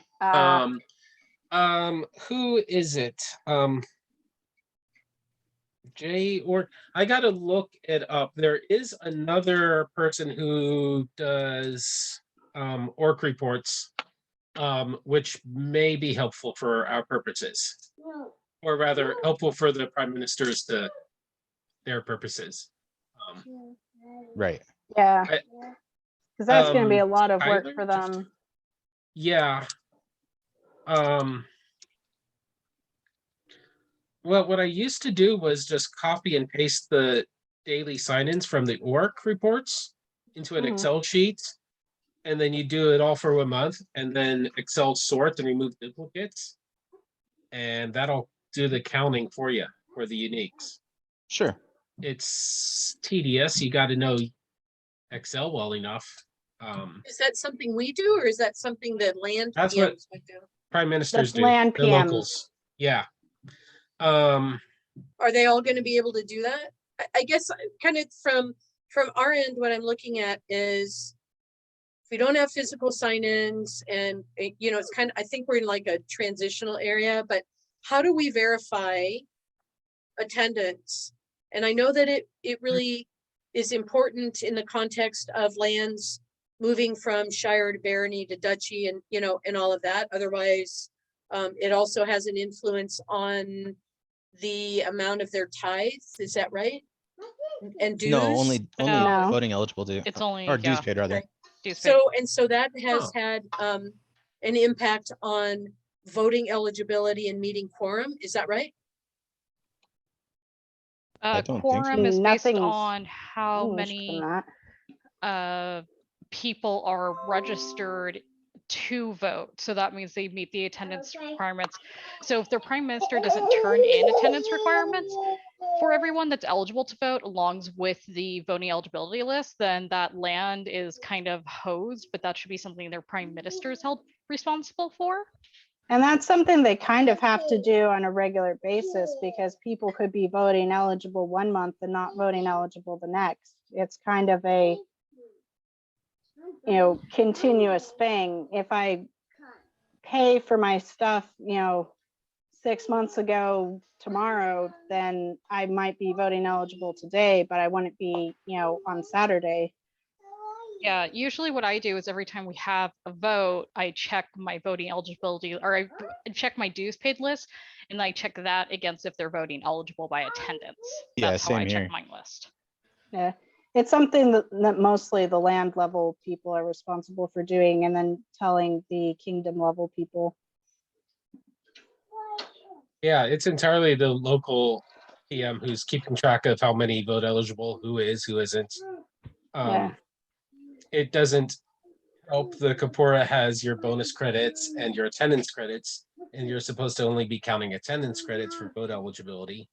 Who is it? Jay, or I gotta look it up. There is another person who does orc reports, which may be helpful for our purposes, or rather helpful for the prime ministers to their purposes. Right. Yeah, I- because that's going to be a lot of work Tyler, for just- them. Yeah. Well, what I used to do was just copy and paste the daily sign-ins from the orc reports into an Mhm. Excel sheet. And then you do it all for 1 month, and then Excel sort and remove duplicates. And that'll do the counting for you for the uniques. Sure. It's tedious. You got to know Excel well enough. Is that something we do, or is that something that land That's what- PMs would do? Prime ministers That's do. land The PMs. locals. Yeah. Are they all going to be able to do that? I guess kind of from our end, what I'm looking at is if we don't have physical sign-ins and, you know, it's kind of, I think we're in like a transitional area, but how do we verify attendance? And I know that it really is important in the context of lands moving from shire to barony to duchy and, you know, and all of that. Otherwise, it also has an influence on the amount of their tithes. Is that right? And dues? No, only No. voting eligible do. It's only, Or dues yeah, paid rather. Okay. dues paid. So that has Oh. had an impact on voting eligibility and meeting quorum. Is that right? I don't think so. Quorum is based Nothing's on how Changed many from that. people are registered to vote. So that means they meet the attendance requirements. So if the prime minister doesn't turn in attendance requirements for everyone that's eligible to vote along with the voting eligibility list, then that land is kind of hosed, but that should be something their prime minister is held responsible for. And that's something they kind of have to do on a regular basis because people could be voting eligible 1 month and not voting eligible the next. It's kind of a, you know, continuous thing. If I pay for my stuff, you know, 6 months ago tomorrow, then I might be voting eligible today, but I wouldn't be, on Saturday. Yeah, usually what I do is every time we have a vote, I check my voting eligibility, or I check my dues paid list, and I check that against if they're voting eligible by attendance. Yeah, That's how I same check here. my list. Yeah, it's something that mostly the land level people are responsible for doing, and then telling the kingdom level people. Yeah, it's entirely the local PM who's keeping track of how many vote eligible, who is, who isn't. Yeah. It doesn't help the Kapora has your bonus credits and your attendance credits, and you're supposed to only be counting attendance credits for vote eligibility.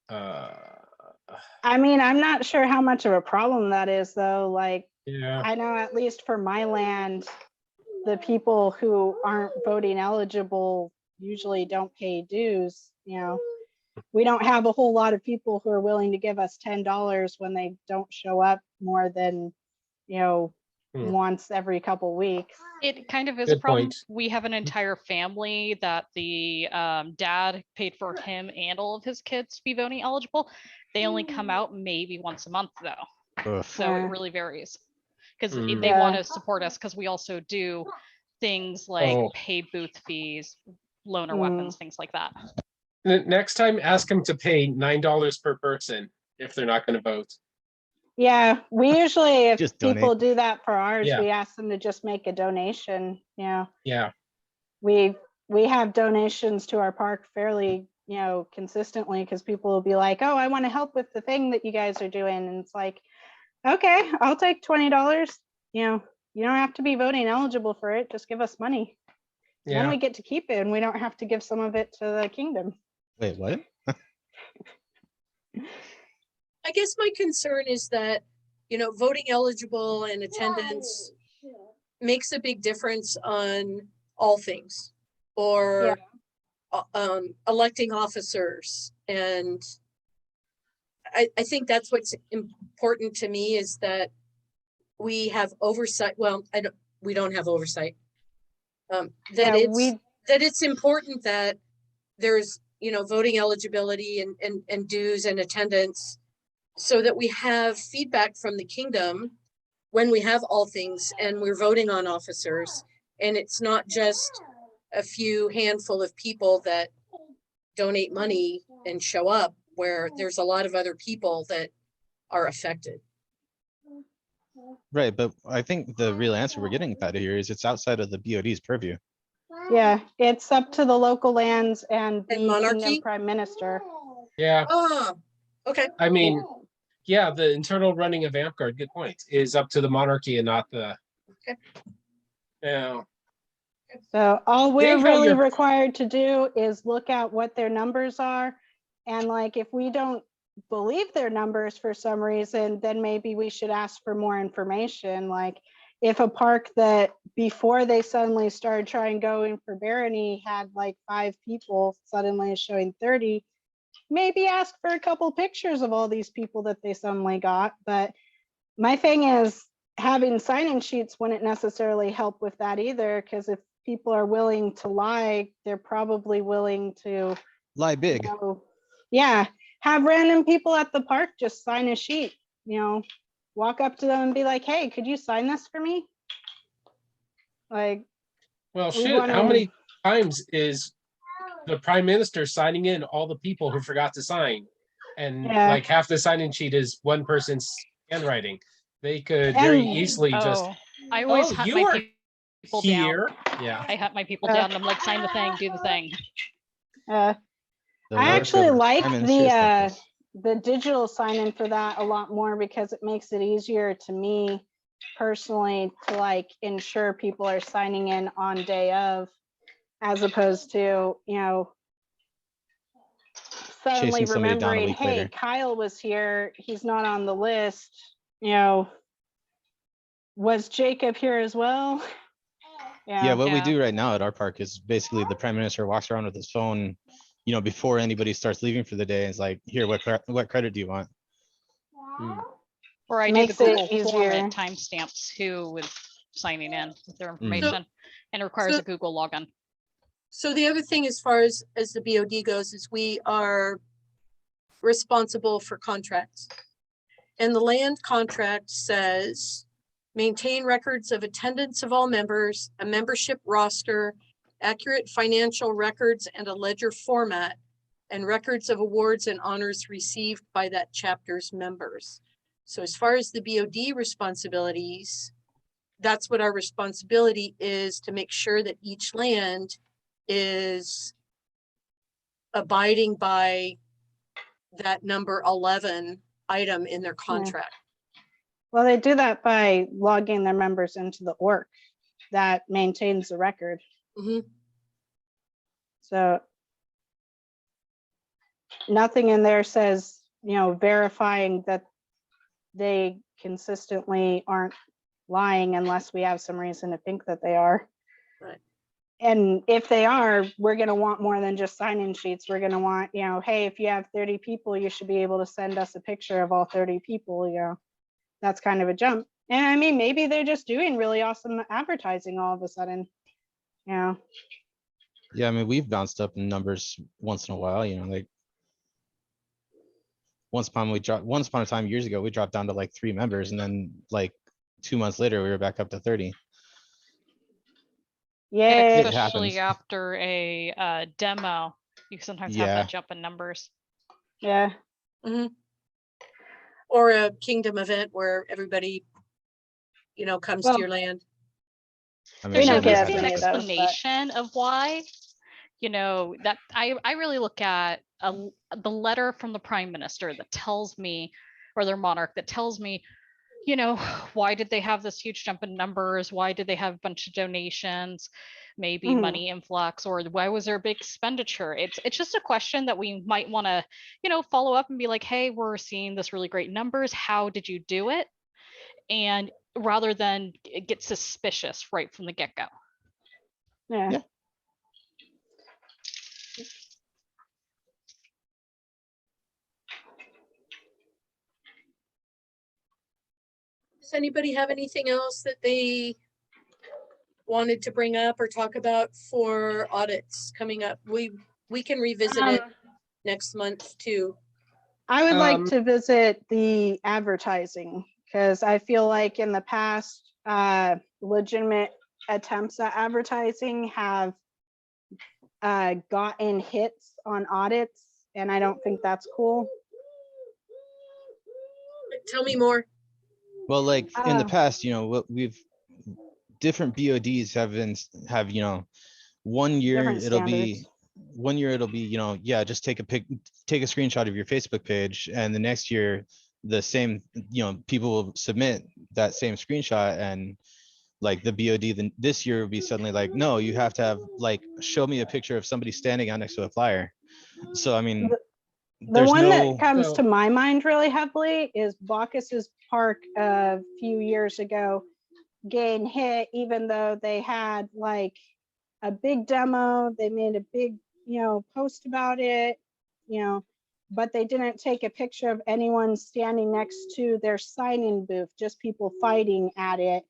I mean, I'm not sure how much of a problem that is, though. Like, Yeah. I know at least for my land, the people who aren't voting eligible usually don't pay dues. We don't have a whole lot of people who are willing to give us $10 when they don't show up more than, once every couple weeks. It kind of is a Good problem. point. We have an entire family that the dad paid for him and all of his kids to be voting eligible. They only come out maybe once a month though. Ugh. So it really varies because Mm. they Yeah. want to support us because we also do things like Oh. pay booth fees, loaner Mm. weapons, things like that. Next time, ask them to pay $9 per person if they're not going to vote. Yeah, we usually, if Just people donate. do that for ours, Yeah. we ask them to just make a donation. Yeah. We have donations to our park fairly, consistently, because people will be like, oh, I want to help with the thing that you guys are doing. And it's like, okay, I'll take $20. You don't have to be voting eligible for it. Just give us money. Then Yeah. we get to keep it and we don't have to give some of it to the kingdom. Wait, what? I guess my concern is that, voting eligible and attendance makes a big difference on all things, or electing officers. And I think that's what's important to me, is that we have oversight. Well, we don't have oversight. That it's important that there's, voting eligibility and dues and attendance, so that we have feedback from the kingdom when we have all things and we're voting on officers, and it's not just a few handful of people that donate money and show up, where there's a lot of other people that are affected. Right, but I think the real answer we're getting out of here is it's outside of the BOD's purview. Yeah, it's up to the local lands and the monarchy? kingdom prime minister. Yeah. Okay. I mean, yeah, the internal running of AmpGuard, good point, is up to the monarchy and not the. Okay. Yeah. So all we're Dave, how really you're- required to do is look at what their numbers are. And like, if we don't believe their numbers for some reason, then maybe we should ask for more information. Like, if a park that before they suddenly started trying going for Barony had like 5 people, suddenly is showing 30, maybe ask for a couple pictures of all these people that they suddenly got. But my thing is, having sign-in sheets wouldn't necessarily help with that either, because if people are willing to lie, they're probably willing to Lie big. have random people at the park just sign a sheet, walk up to them and be like, hey, could you sign this for me? Like, Well, shit, how many times is the prime minister signing in all the people who forgot to sign? And like half the sign-in sheet is one person's handwriting. They could very easily just, I always hunt you my were people here. down. Yeah. I hunt my people down and I'm like, sign the thing, do the thing. I actually like the digital sign-in for that a lot more, because it makes it easier to me personally to like ensure people are signing in on day of, as opposed to, suddenly remembering, hey, Kyle was here, he's not on the list, was Jacob here as well? Yeah, what we do right now at our park is basically the prime minister walks around with his phone, before anybody starts leaving for the day, and it's like, here, what credit do you want? Or I do the Google form at timestamps too with signing in with their information, and it requires a Google login. So the other thing, as far as the BOD goes, is we are responsible for contracts. And the land contract says, maintain records of attendance of all members, a membership roster, accurate financial records and a ledger format, and records of awards and honors received by that chapter's members. So as far as the BOD responsibilities, that's what our responsibility is, to make sure that each land is abiding by that number 11 item in their contract. Well, they do that by logging their members into the org that maintains the record. Mhm. So nothing in there says, you know, verifying that they consistently aren't lying unless we have some reason to think that they are. Right. And if they are, we're going to want more than just sign-in sheets. We're going to want, you know, hey, if you have 30 people, you should be able to send us a picture of all 30 people, you know. That's kind of a jump. And I mean, maybe they're just doing really awesome advertising all of a sudden, you know. Yeah, I mean, we've bounced up in numbers once in a while, you know, like once upon a time years ago, we dropped down to like 3 members, and then like 2 months later, we were back up to 30. Yeah. It Especially happens. after a demo, you sometimes have Yeah. that jump in numbers. Yeah. Or a kingdom event where everybody, you know, comes Well, to your land. I mean, There We don't should that at get least never be an any of happens. those, but- explanation of why. You know, that I really look at the letter from the prime minister that tells me, or their monarch that tells me, you know, why did they have this huge jump in numbers? Why did they have a bunch of donations? Maybe Mhm. money influx, or why was there a big expenditure? It's just a question that we might want to, you know, follow up and be like, hey, we're seeing this really great numbers. How did you do it? And rather than get suspicious right from the get-go. Yeah. Yeah. Does anybody have anything else that they wanted to bring up or talk about for audits coming up? We can revisit it next month too. I would like Um, to visit the advertising, because I feel like in the past, legitimate attempts at advertising have gotten hits on audits, and I don't think that's cool. Tell me more. Well, like in the Uh, past, you know, what different BODs have, you know, one year Different it'll be standards. you know, yeah, just take a screenshot of your Facebook page, and the next year the same, you know, people will submit that same screenshot, and like the BOD then this year will be suddenly like, no, you have to have like, show me a picture of somebody standing out next to a flyer. So I mean, The there's one no, that comes So- to my mind really heavily is Bacchus's Park a few years ago getting hit, even though they had like a big demo, they made a big, you know, post about it, you know, but they didn't take a picture of anyone standing next to their sign-in booth, just people fighting at it.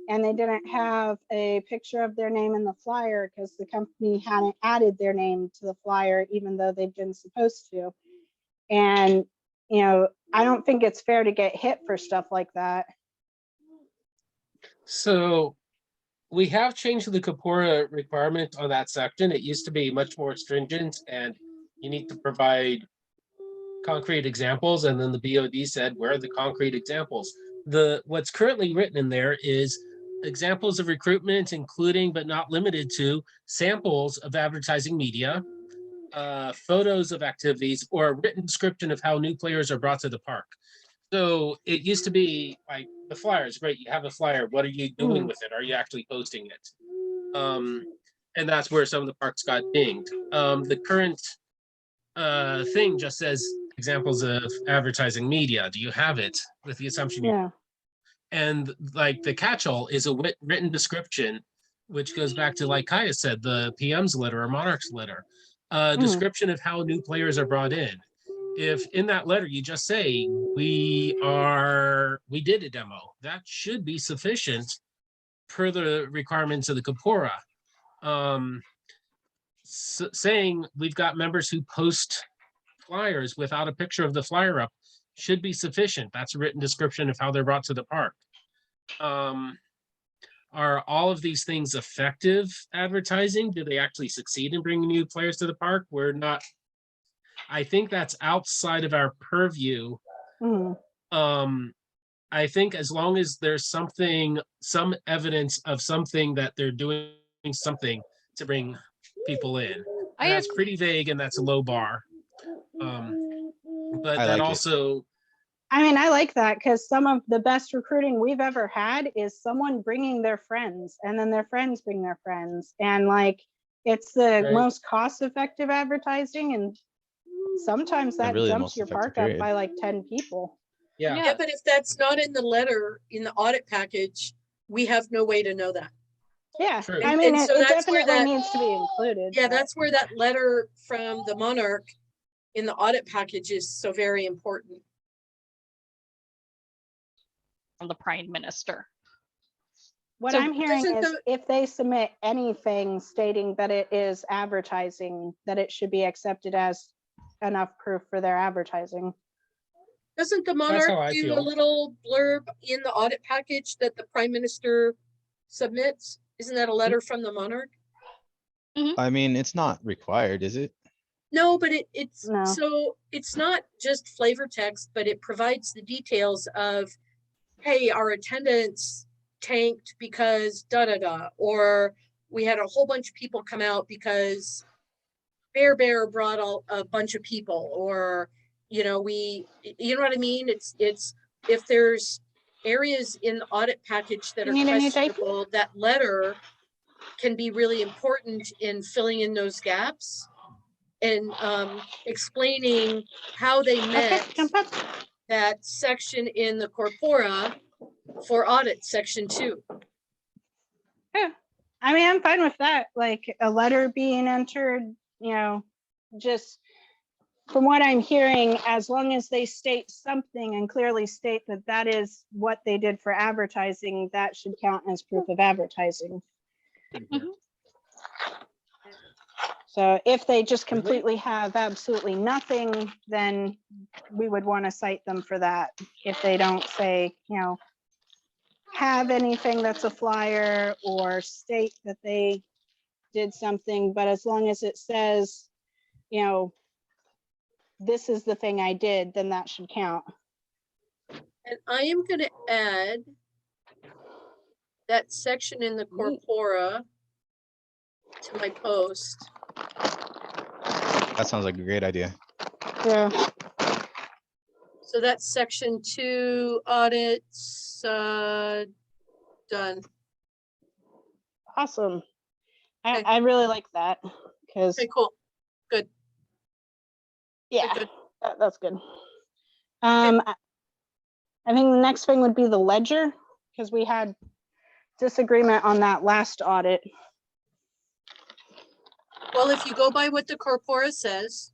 And they didn't have a picture of their name in the flyer because the company hadn't added their name to the flyer, even though they've been supposed to. And, you know, I don't think it's fair to get hit for stuff like that. So we have changed the Kapora requirement on that section. It used to be much more stringent, and you need to provide concrete examples. And then the BOD said, where are the concrete examples? What's currently written in there is examples of recruitment, including but not limited to samples of advertising media, photos of activities, or a written description of how new players are brought to the park. So it used to be like the flyers, right? You have a flyer. What are you doing with it? Are you actually posting it? And that's where some of the parks got dinged. The current thing just says examples of advertising media. Do you have it? With the assumption you, Yeah. and like the catch-all is a written description, which goes back to, like Kaya said, the PM's letter or Monarch's letter, description of how new players are brought in. If in that letter you just say we did a demo, that should be sufficient per the requirements of the Kapora. saying we've got members who post flyers without a picture of the flyer up should be sufficient. That's a written description of how they're brought to the park. Are all of these things effective advertising? Do they actually succeed in bringing new players to the park? We're not. I think that's outside of our purview. Mhm. I think as long as there's some evidence of something that they're doing something to bring people in, I and am that's pretty vague and that's a low bar. But I that like it. also, I mean, I like that because some of the best recruiting we've ever had is someone bringing their friends and then their friends bring their friends. And like, it's the Right. most cost-effective advertising. And sometimes that really the jumps most your effective park up period. by like 10 people. yeah, Yeah, but if that's not in the letter, in the audit package, we have no way to know that. Yeah, True. I mean, And so it that's where definitely that- needs to be included. Yeah, but- that's where that letter from the Monarch in the audit package is so very important. from the prime minister. What So I'm hearing doesn't is the- if they submit anything stating that it is advertising, that it should be accepted as enough proof for their advertising. Doesn't the how Monarch I do a feel. little blurb in the audit package that the prime minister submits? Isn't that a letter from the Monarch? I mean, it's not required, is it? No, but it's No. so it's not just flavor text, but it provides the details of, hey, our attendance tanked because da da da, or we had a whole bunch of people come out because Bear brought a bunch of people, or you know what I mean. It's if there's areas in the audit package that You are need a new diaper? questionable, that letter can be really important in filling in those gaps and explaining how they Okay, met jump up. that section in the corpora for audit section 2. I mean, I'm fine with that. Like a letter being entered, just from what I'm hearing, as long as they state something and clearly state that that is what they did for advertising, that should count as proof of advertising. So if they just Really? completely have absolutely nothing, then we would want to cite them for that. If they don't say, have anything that's a flyer or state that they did something, but as long as it says, this is the thing I did, then that should count. And I am going to add that section in the corpora to my post. That sounds like a great idea. Yeah. So that's section 2 audits done. Awesome. Okay. I really like that because Okay, cool. yeah, Good. that's good. I think the next thing would be the ledger because we had disagreement on that last audit. Well, if you go by what the corpora says,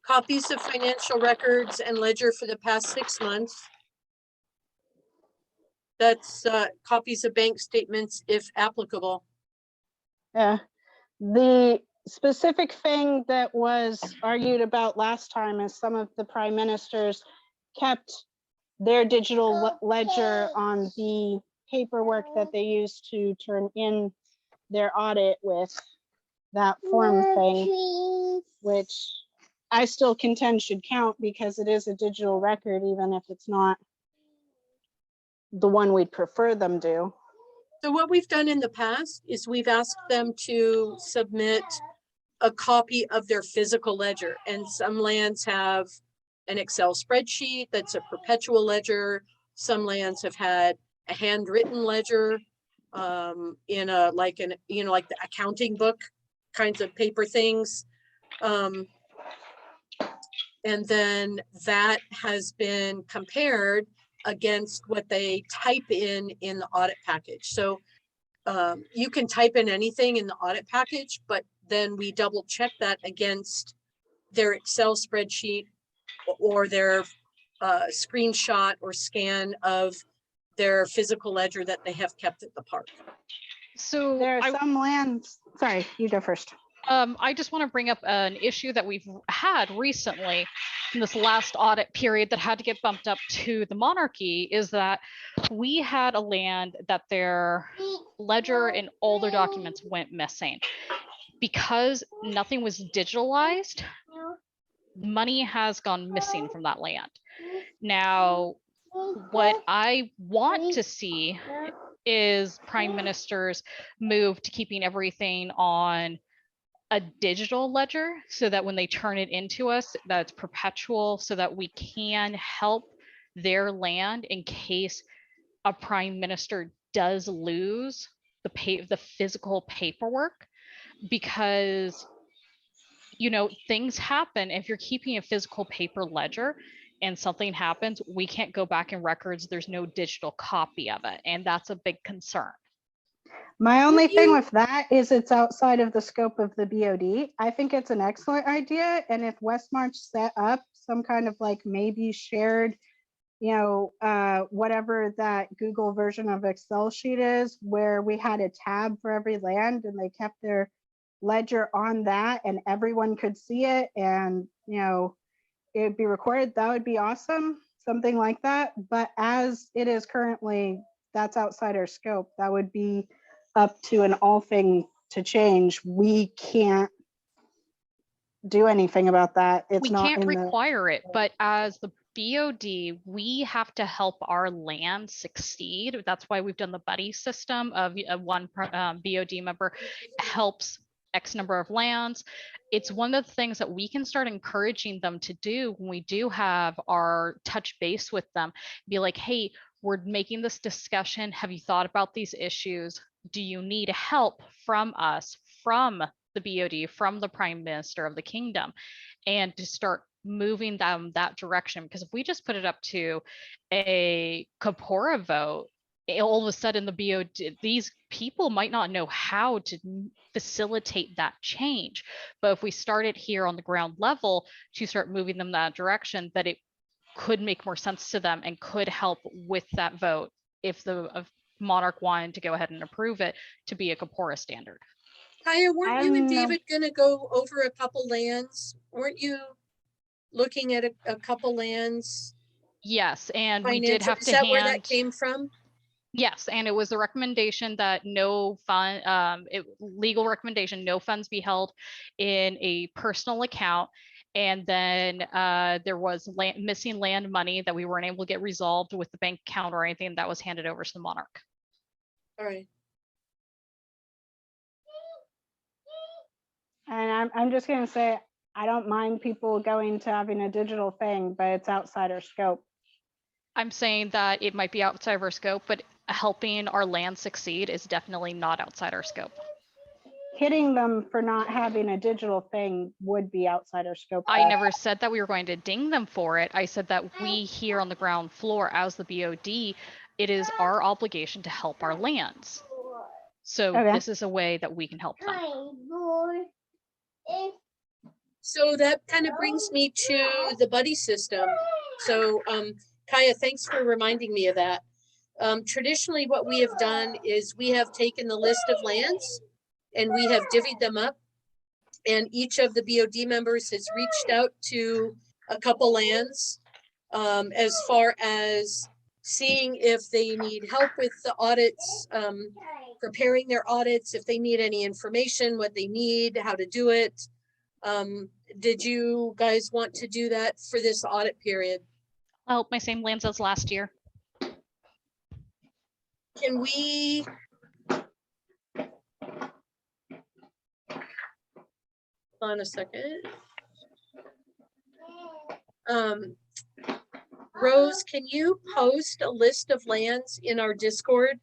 copies of financial records and ledger for the past 6 months. That's copies of bank statements if applicable. Yeah. The specific thing that was argued about last time is some of the prime ministers kept their digital ledger on the paperwork that they used to turn in their audit with that form thing, which I still contend should count because it is a digital record, even if it's not the one we'd prefer them do. So what we've done in the past is we've asked them to submit a copy of their physical ledger, and some lands have an Excel spreadsheet that's a perpetual ledger. Some lands have had a handwritten ledger in a like the accounting book kinds of paper things. And then that has been compared against what they type in the audit package. So you can type in anything in the audit package, but then we double check that against their Excel spreadsheet or their screenshot or scan of their physical ledger that they have kept at the park. So There are some lands, sorry, you go first. I just want to bring up an issue that we've had recently in this last audit period that had to get bumped up to the monarchy, is that we had a land that their ledger and all their documents went missing. Because nothing was digitalized, money has gone missing from that land. Now, what I want to see is prime ministers move to keeping everything on a digital ledger, so that when they turn it into us, that it's perpetual, so that we can help their land in case a prime minister does lose the physical paperwork. Because things happen. If you're keeping a physical paper ledger and something happens, we can't go back in records. There's no digital copy of it, and that's a big concern. My only thing with that is it's outside of the scope of the BOD. I think it's an excellent idea. And if Westmarch set up some kind of like maybe shared, whatever that Google version of Excel sheet is, where we had a tab for every land and they kept their ledger on that and everyone could see it, and it'd be recorded, that would be awesome. Something like that. But as it is currently, that's outside our scope. That would be up to an all thing to change. We can't do anything about that. It's we not can't in require it, but as the BOD, we have to help our land succeed. That's why we've done the buddy system of one BOD member helps X number of lands. It's one of the things that we can start encouraging them to do when we do have our touch base with them. Be like, hey, we're making this discussion. Have you thought about these issues? Do you need help from us, from the BOD, from the Prime Minister of the Kingdom? And to start moving them that direction. Because if we just put it up to a Kapora vote, all of a sudden the BOD, these people might not know how to facilitate that change. But if we start it here on the ground level to start moving them that direction, that it could make more sense to them and could help with that vote if the monarch wanted to go ahead and approve it to be a Kapora standard. Kaya, weren't you and I'm- David gonna go over a couple lands? Weren't you looking at a couple lands? Yes, and we did Financial, have is to that where that hand. came from? Yes, and it was a recommendation that no fund, legal recommendation, no funds be held in a personal account. And then there was missing land money that we weren't able to get resolved with the bank account or anything that was handed over to the monarch. All right. And I'm just going to say, I don't mind people going to having a digital thing, but it's outside our scope. I'm saying that it might be outside of our scope, but helping our land succeed is definitely not outside our scope. Hitting them for not having a digital thing would be outside our scope. I never said that we were going to ding them for it. I said that we here on the ground floor as the BOD, it is our obligation to help our lands. So Okay. this is a way that we can help them. So that kind of brings me to the buddy system. So Kaya, thanks for reminding me of that. Traditionally, what we have done is we have taken the list of lands and we have divvied them up. And each of the BOD members has reached out to a couple lands as far as seeing if they need help with the audits, preparing their audits, if they need any information, what they need, how to do it. Did you guys want to do that for this audit period? Oh, my same lands as last year. Can we? On a second. Rose, can you post a list of lands in our Discord?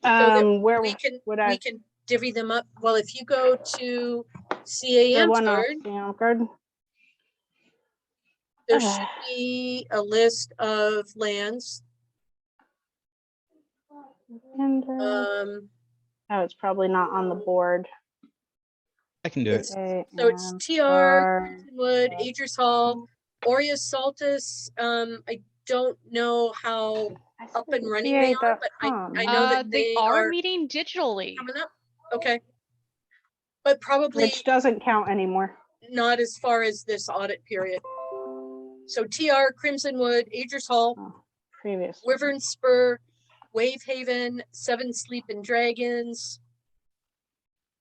Where we can would I? we can divvy them up. Well, if you go to The CAM one off card, card. there should be a list of lands. And, Oh, it's probably not on the board. I can do it. Okay, so it's TR, Wood, Agers Hall, Aureus Saltus. I don't know how up and running they are, but I know that They they are are meeting digitally. coming up. Okay. but probably which doesn't count anymore. not as far as this audit period. So TR, Crimsonwood, Agers Hall, Oh, previous. Wyvern Spur, Wave Haven, Seven Sleeping Dragons.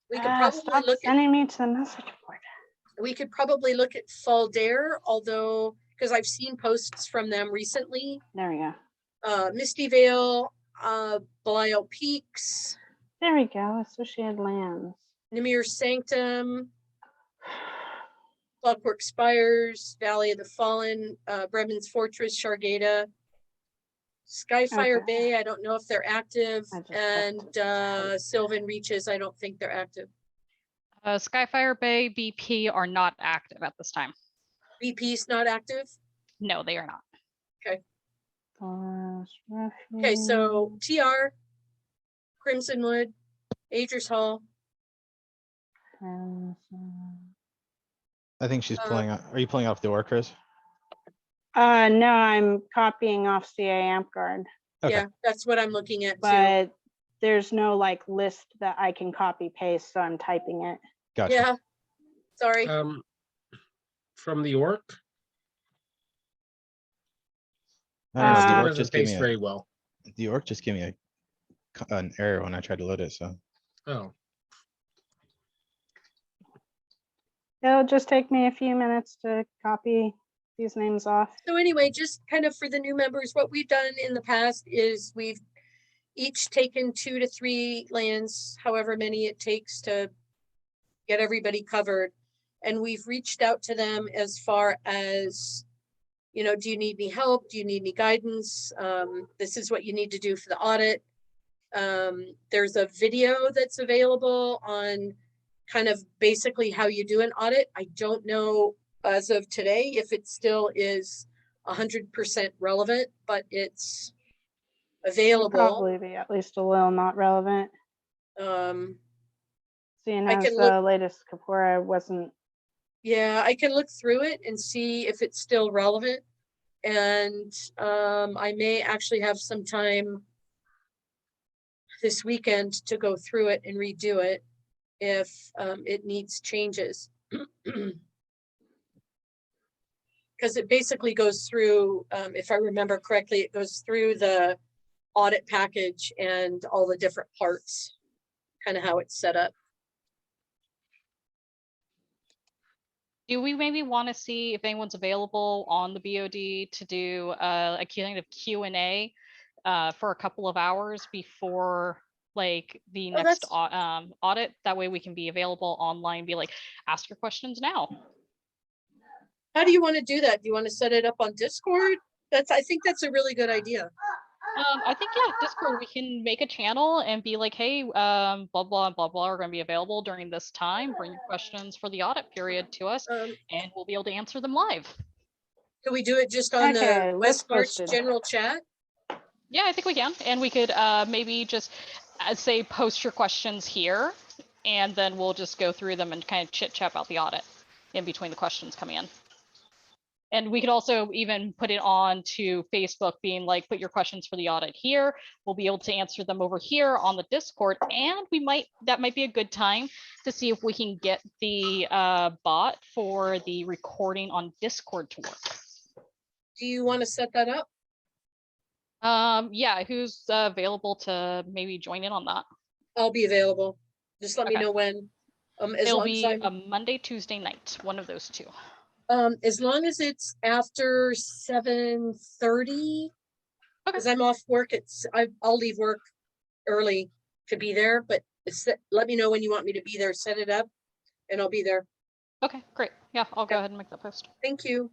We could probably Stop look at sending me to the message board. Fall Dare, although because I've seen posts from them recently. There we go. Misty Vale, Belial Peaks, There we go. Associated lands. Namir Sanctum, Clockwork Spires, Valley of the Fallen, Bremen's Fortress, Shargata, Skyfire Okay. Bay, I don't know if they're active, I just and texted. Sylvan Reaches, I don't think they're active. Skyfire Bay, BP are not active at this time. BP's not active. No, they are not. Forest Okay, so Refuge. TR, Crimsonwood, Agers Hall, I think she's Uh, pulling out. Are you pulling off the orc, Chris? No, I'm copying off CA Amp Guard, Okay. yeah, that's what I'm looking at too. but there's no like list that I can copy paste, so I'm typing it. Gotcha. Yeah, sorry. From the orc, I don't know. Uh, The it orc doesn't just gave paste me very well. the orc just gave me an error when I tried to load it. So Oh, It'll just take me a few minutes to copy these names off. So anyway, just kind of for the new members, what we've done in the past is we've each taken 2 to 3 lands, however many it takes to get everybody covered. And we've reached out to them as far as, you know, do you need any help? Do you need any guidance? This is what you need to do for the audit. There's a video that's available on kind of basically how you do an audit. I don't know as of today if it still is 100% relevant, but it's It'll available. probably be at least a little not relevant, seeing I as can the look- latest Kapora wasn't. Yeah, I can look through it and see if it's still relevant. And I may actually have some time this weekend to go through it and redo it if it needs changes. Because it basically goes through, if I remember correctly, it goes through the audit package and all the different parts, kind of how it's set up. Do we maybe want to see if anyone's available on the BOD to do a kind of Q&A for a couple of hours before like the Oh, next that's- audit? That way we can be available online, be like, ask your questions now. How do you want to do that? Do you want to set it up on Discord? I think that's a really good idea. I think, yeah, Discord, we can make a channel and be like, hey, blah, blah, blah, blah, are going to be available during this time. Bring your questions for the audit period to us, and we'll be able to answer them live. Can we do it just on Okay, the let's West March post it. general chat? Yeah, I think we can. And we could maybe just say, post your questions here, and then we'll just go through them and kind of chit chat about the audit in between the questions coming in. And we could also even put it on to Facebook being like, put your questions for the audit here. We'll be able to answer them over here on the Discord. And that might be a good time to see if we can get the bot for the recording on Discord to work. Do you want to set that up? Yeah, who's available to maybe join in on that? I'll be available. Just let me Okay. know when. As It'll long as be I'm, a Monday, Tuesday night, one of those two. as long as it's after 7:30, because I'm off work. I'll leave work early to be there, but let me know when you want me to be there. Set it up, and I'll be there. Okay, great. Yeah, I'll go ahead and make that post. Thank you.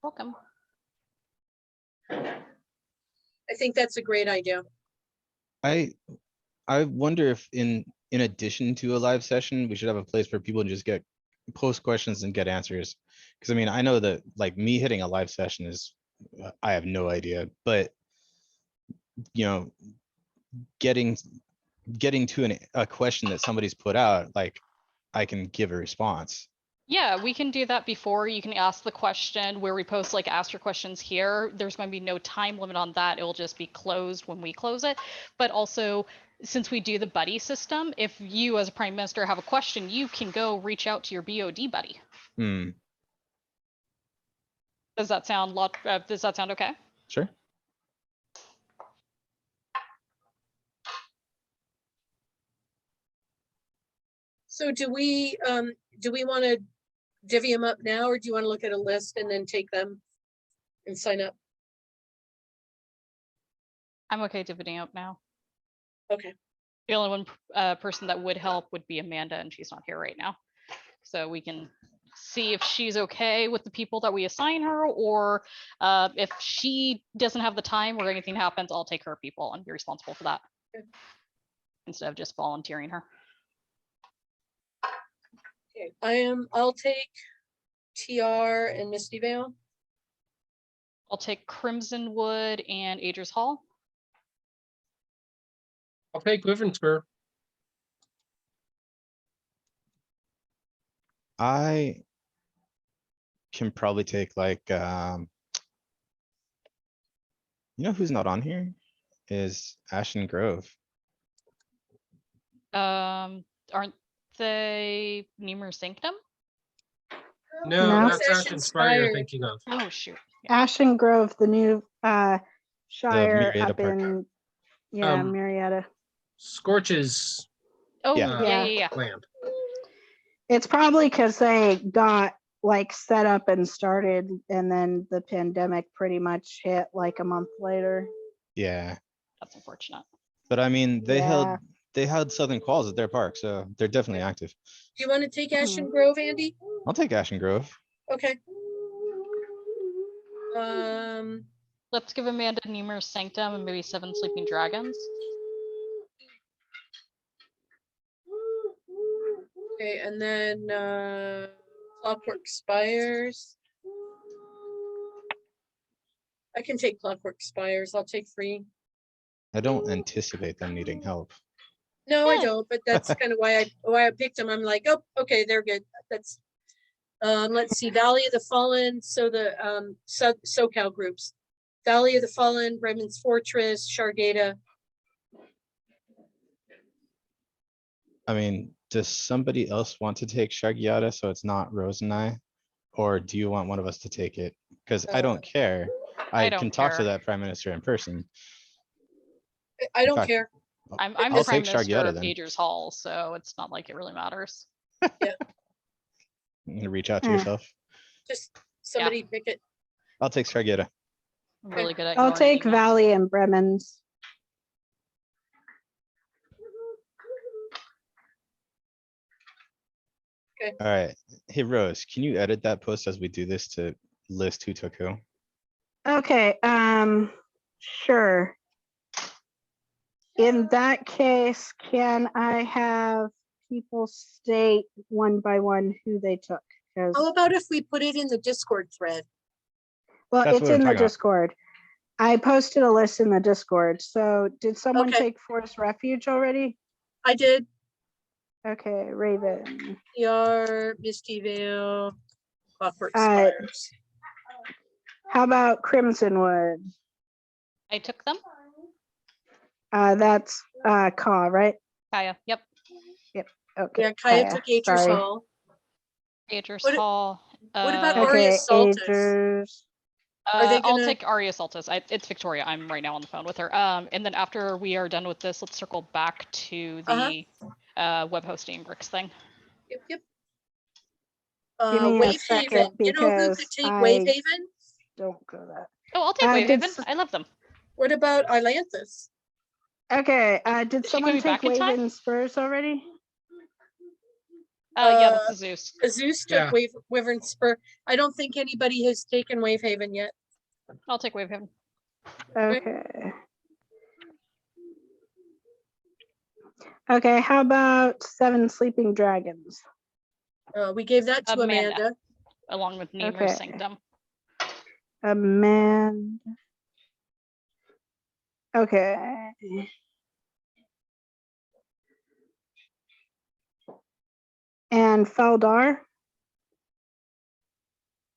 Welcome. I think that's a great idea. I wonder if in addition to a live session, we should have a place where people can just post questions and get answers. Because I mean, I know that like me hitting a live session is, I have no idea, but you know, getting to a question that somebody's put out, like I can give a response. Yeah, we can do that before. You can ask the question where we post like ask your questions here. There's going to be no time limit on that. It will just be closed when we close it. But also since we do the buddy system, if you as a prime minister have a question, you can go reach out to your BOD buddy. Hmm, Does that sound okay? sure. So do we want to divvy them up now, or do you want to look at a list and then take them and sign up? I'm okay divvying up now. Okay. The only one person that would help would be Amanda, and she's not here right now. So we can see if she's okay with the people that we assign her, or if she doesn't have the time or anything happens, I'll take her people and be responsible for that. Okay. Instead of just volunteering her. Okay, I'll take TR and Misty Vale. I'll take Crimson Wood and Agers Hall. I'll take Wyvern Spur. I can probably take like, you know who's not on here? Is Ashen Grove. Aren't they Nemur Sanctum? No, No. that's Ashen Spire you're thinking of. Oh shoot. Ashen Grove, the new shire Marietta up Park. in Um, Marietta. Scorch's Oh Yeah. yeah. land. It's probably because they got like set up and started, and then the pandemic pretty much hit like a month later. Yeah, That's unfortunate. but I mean, Yeah. they had Southern Qualls at their park, so they're definitely active. Do you want to take Ashen Grove, Andy? I'll take Ashen Grove. Okay. Let's give Amanda Nemur Sanctum and maybe 7 Sleeping Dragons. Okay, and then Clockwork Spires. I can take Clockwork Spires. I'll take 3. I don't anticipate them needing help. No, I Yeah. don't, but that's kind of why I picked them. I'm like, oh, okay, they're good. That's let's see, Valley of the Fallen. So the SoCal groups. Valley of the Fallen, Bremen's Fortress, Shargata. I mean, does somebody else want to take Shagiata so it's not Rose and I? Or do you want one of us to take it? Because I don't care. I don't can talk to care. that prime minister in person. I don't fact, care. I'm I'll the prime take minister Shargiata of then. Agers Hall, so it's not like it really matters. You gonna reach out to Eh. yourself. Just somebody pick it. I'll take Shagiata. I'm really good at I'll ignoring take emails. Valley and Bremen's. All right. Hey, Rose, can you edit that post as we do this to list who took who? Okay, sure. In that case, can I have people state one by one who they took? How Because, about if we put it in the Discord thread? well, That's it's what I'm in the talking about. Discord. I posted a list in the Discord. So did someone Okay. take Forest Refuge already? I did. Okay, Raven. TR, Misty Vale, Clockwork Uh, Spires. How about Crimson Wood? I took them. That's Ka, right? Kaya. Yep. Okay. Yeah, Kaya took Agers sorry. Hall. Agers What- Hall. what about uh, Aria Okay, Saltus? Agers. Are they I'll gonna- take Aria Saltus. It's Victoria. I'm right now on the phone with her. And then after we are done with this, let's circle back to the web hosting bricks thing. Yep, yep. Give me a Wave second Haven. You know who could because take I- Wave Haven? Don't go that. Oh, I'll take did Wavehaven. s- I love them. What about Atlantis? Okay, did Is she someone coming take back in time? Waven Spurs already? Yeah, that's a Zeus. Zeus took Yeah. Wyvern Spur. I don't think anybody has taken Wave Haven yet. I'll take Wavehaven. Okay. Okay, how about 7 Sleeping Dragons? We gave that to Amanda. Amanda. Along with Nemur Okay. Sanctum. Amanda. Okay. And Feldar.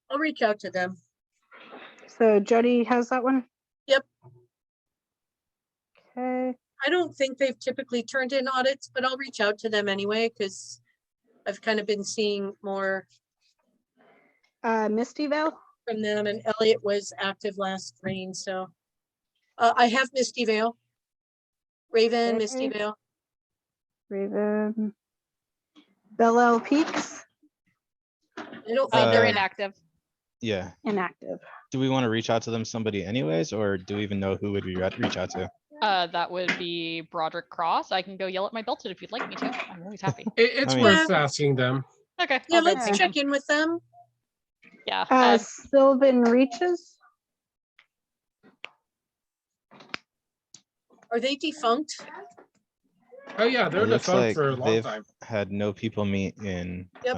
I'll reach out to them. So Jody has that one? Yep. Okay. I don't think they've typically turned in audits, but I'll reach out to them anyway, because I've kind of been seeing more Misty Vale? from them, and Elliot was active last spring, so. I have Misty Vale. Raven, Misty Okay. Vale. Raven. Bellel Peaks, I don't think They're Uh, inactive. Yeah. inactive. Do we want to reach out to them, somebody anyways, or do we even know who would we reach out to? That would be Broderick Cross. I can go yell at my belted if you'd like me to. I'm always happy. It's I mean- worth asking them. Okay. Yeah, I'll go let's ping check them. in with them. Yeah. Sylvan Reaches, Are they defunct? Oh yeah, they're It looks defunct like for a long they've time. had no people meet in Yep.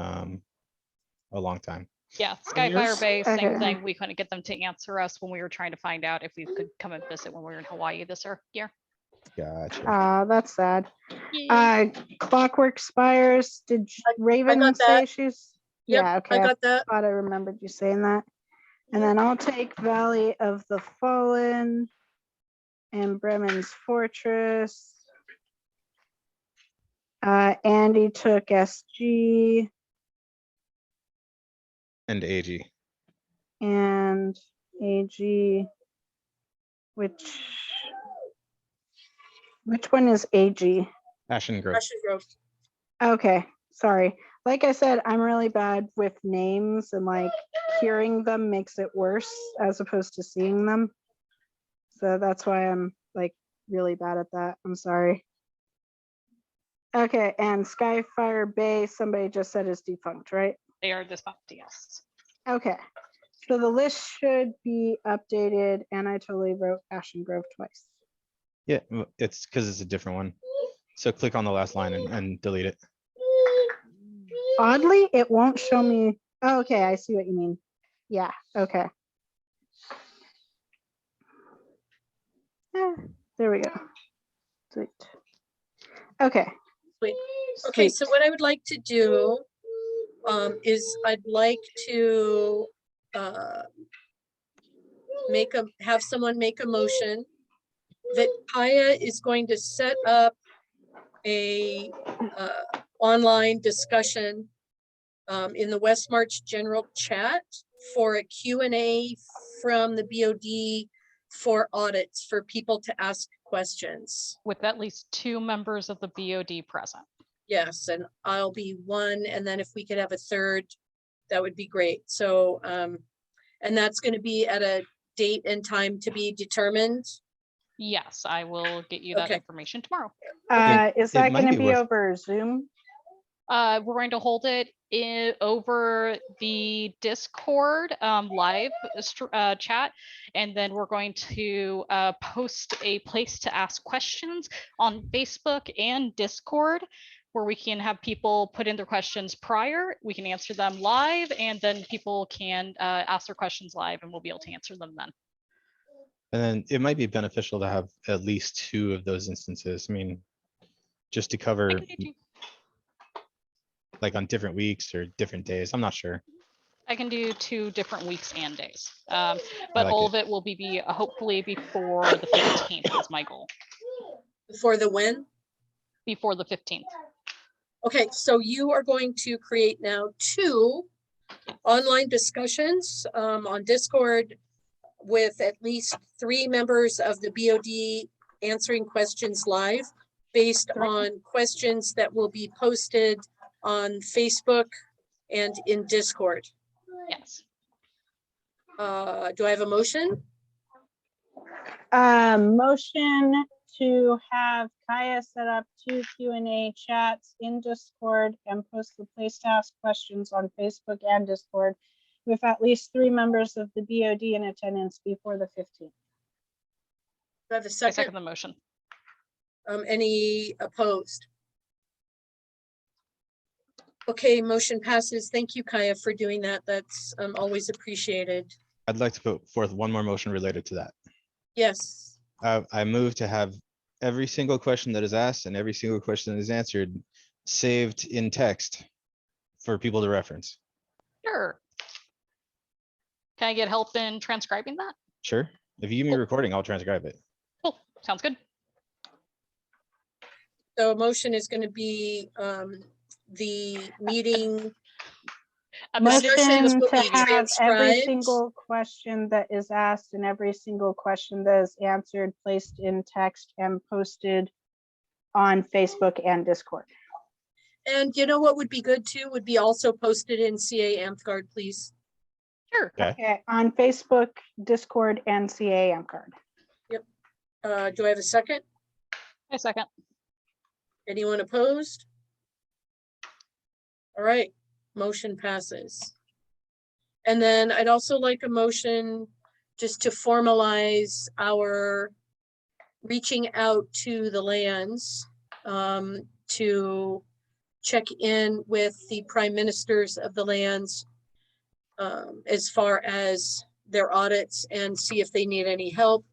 a long time. Yeah. 20 Skyfire years? Bay, same Okay. thing. We couldn't get them to answer us when we were trying to find out if we could come and visit when we were in Hawaii this year. Gotcha. that's sad. Yay. Clockwork Spires, did Raven got say that. she's? Yep, Yeah, okay, I I got that. thought I remembered you saying that. And then I'll take Valley of the Fallen and Bremen's Fortress. Andy took SG And AG. and AG, which one is AG? Ashen Grove. Russian Grove. Okay, sorry. Like I said, I'm really bad with names, and like hearing them makes it worse as opposed to seeing them. So that's why I'm like really bad at that. I'm sorry. Okay, and Skyfire Bay, somebody just said is defunct, right? They are defunct, yes. Okay, so the list should be updated, and I totally wrote Ashen Grove twice. Yeah, it's because it's a different one. So click on the last line and delete it. Oddly, it won't show me. Oh, okay, I see what you mean. Yeah, okay. There we go. Sweet. Okay. Sweet. Okay, so Sweet. what I would like to do is I'd like to have someone make a motion that Kaya is going to set up a online discussion in the West March general chat for a Q&A from the BOD for audits for people to ask questions. With at least 2 members of the BOD present. Yes, and I'll be one, and then if we could have a third, that would be great. So, and that's going to be at a date and time to be determined. Yes, I will get you that Okay. information tomorrow. Is it that might going to be be worth- over Zoom? We're going to hold it over the Discord live chat, and then we're going to post a place to ask questions on Facebook and Discord, where we can have people put in their questions prior. We can answer them live, and then people can ask their questions live, and we'll be able to answer them then. And then it might be beneficial to have at least 2 of those instances. I mean, just to I cover can do 2. like on different weeks or different days. I'm not sure. I can do 2 different weeks and days, but like all it. of it will be hopefully before the 15th is my goal. For the when? Before the 15th. Okay, so you are going to create now 2 online discussions on Discord with at least 3 members of the BOD answering questions live based on questions that will be posted on Facebook and in Discord. Yes. Do I have a motion? Motion to have Kaya set up 2 Q&A chats in Discord and post the place to ask questions on Facebook and Discord with at least 3 members of the BOD in attendance before the 15th. Do I have a I second second? the motion. Any opposed? Okay, motion passes. Thank you, Kaya, for doing that. That's always appreciated. I'd like to put forth one more motion related to that. Yes. I move to have every single question that is asked and every single question that is answered saved in text for people to reference. Sure. Can I get help in transcribing that? Sure. If you give me a recording, I'll transcribe it. Cool. Sounds good. So a motion is gonna be, the meeting, discussions Motion will to be have every transcribed. single question that is asked and every single question that is answered placed in text and posted on Facebook and Discord. And you know what would be good too, would be also posted in CA Amthgard, please. Sure. Okay. Okay, on Facebook, Discord, and CA Amcard. Do I have a second? A second. Anyone opposed? All right, motion passes. And then I'd also like a motion just to formalize our reaching out to the lands to check in with the prime ministers of the lands as far as their audits and see if they need any help.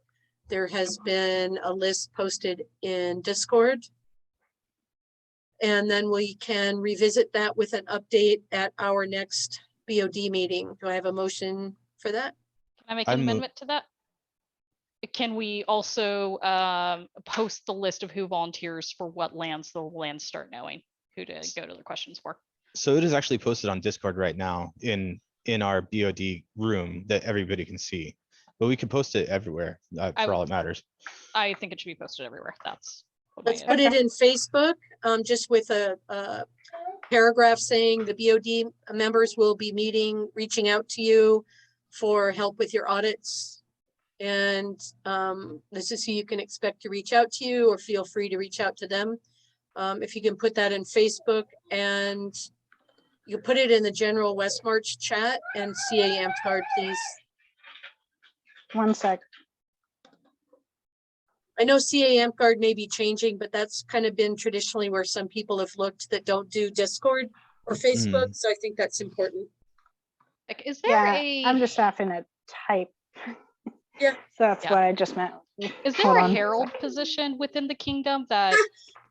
There has been a list posted in Discord. And then we can revisit that with an update at our next BOD meeting. Do I have a motion for that? Can I make I an move- amendment to that? Can we also post the list of who volunteers for what lands the lands start knowing who to go to the questions for? So it is actually posted on Discord right now in our BOD room that everybody can see. But we can post it everywhere for all it matters. I think it should be posted everywhere. That's what my Let's put it in Facebook, just with a paragraph saying the BOD members will be meeting, reaching out to you for help with your audits. And this is who you can expect to reach out to you, or feel free to reach out to them. If you can put that in Facebook, and you put it in the general West March chat and CA Amthgard, please. 1 sec. I know CA Amthgard may be changing, but that's kind of been traditionally where some people have looked that don't do Discord or Facebook. So I think that's important. Like, is there Yeah, I'm a just having to type. Yeah. So that's Yeah. what I just meant. is there Hold a on. herald position within the kingdom that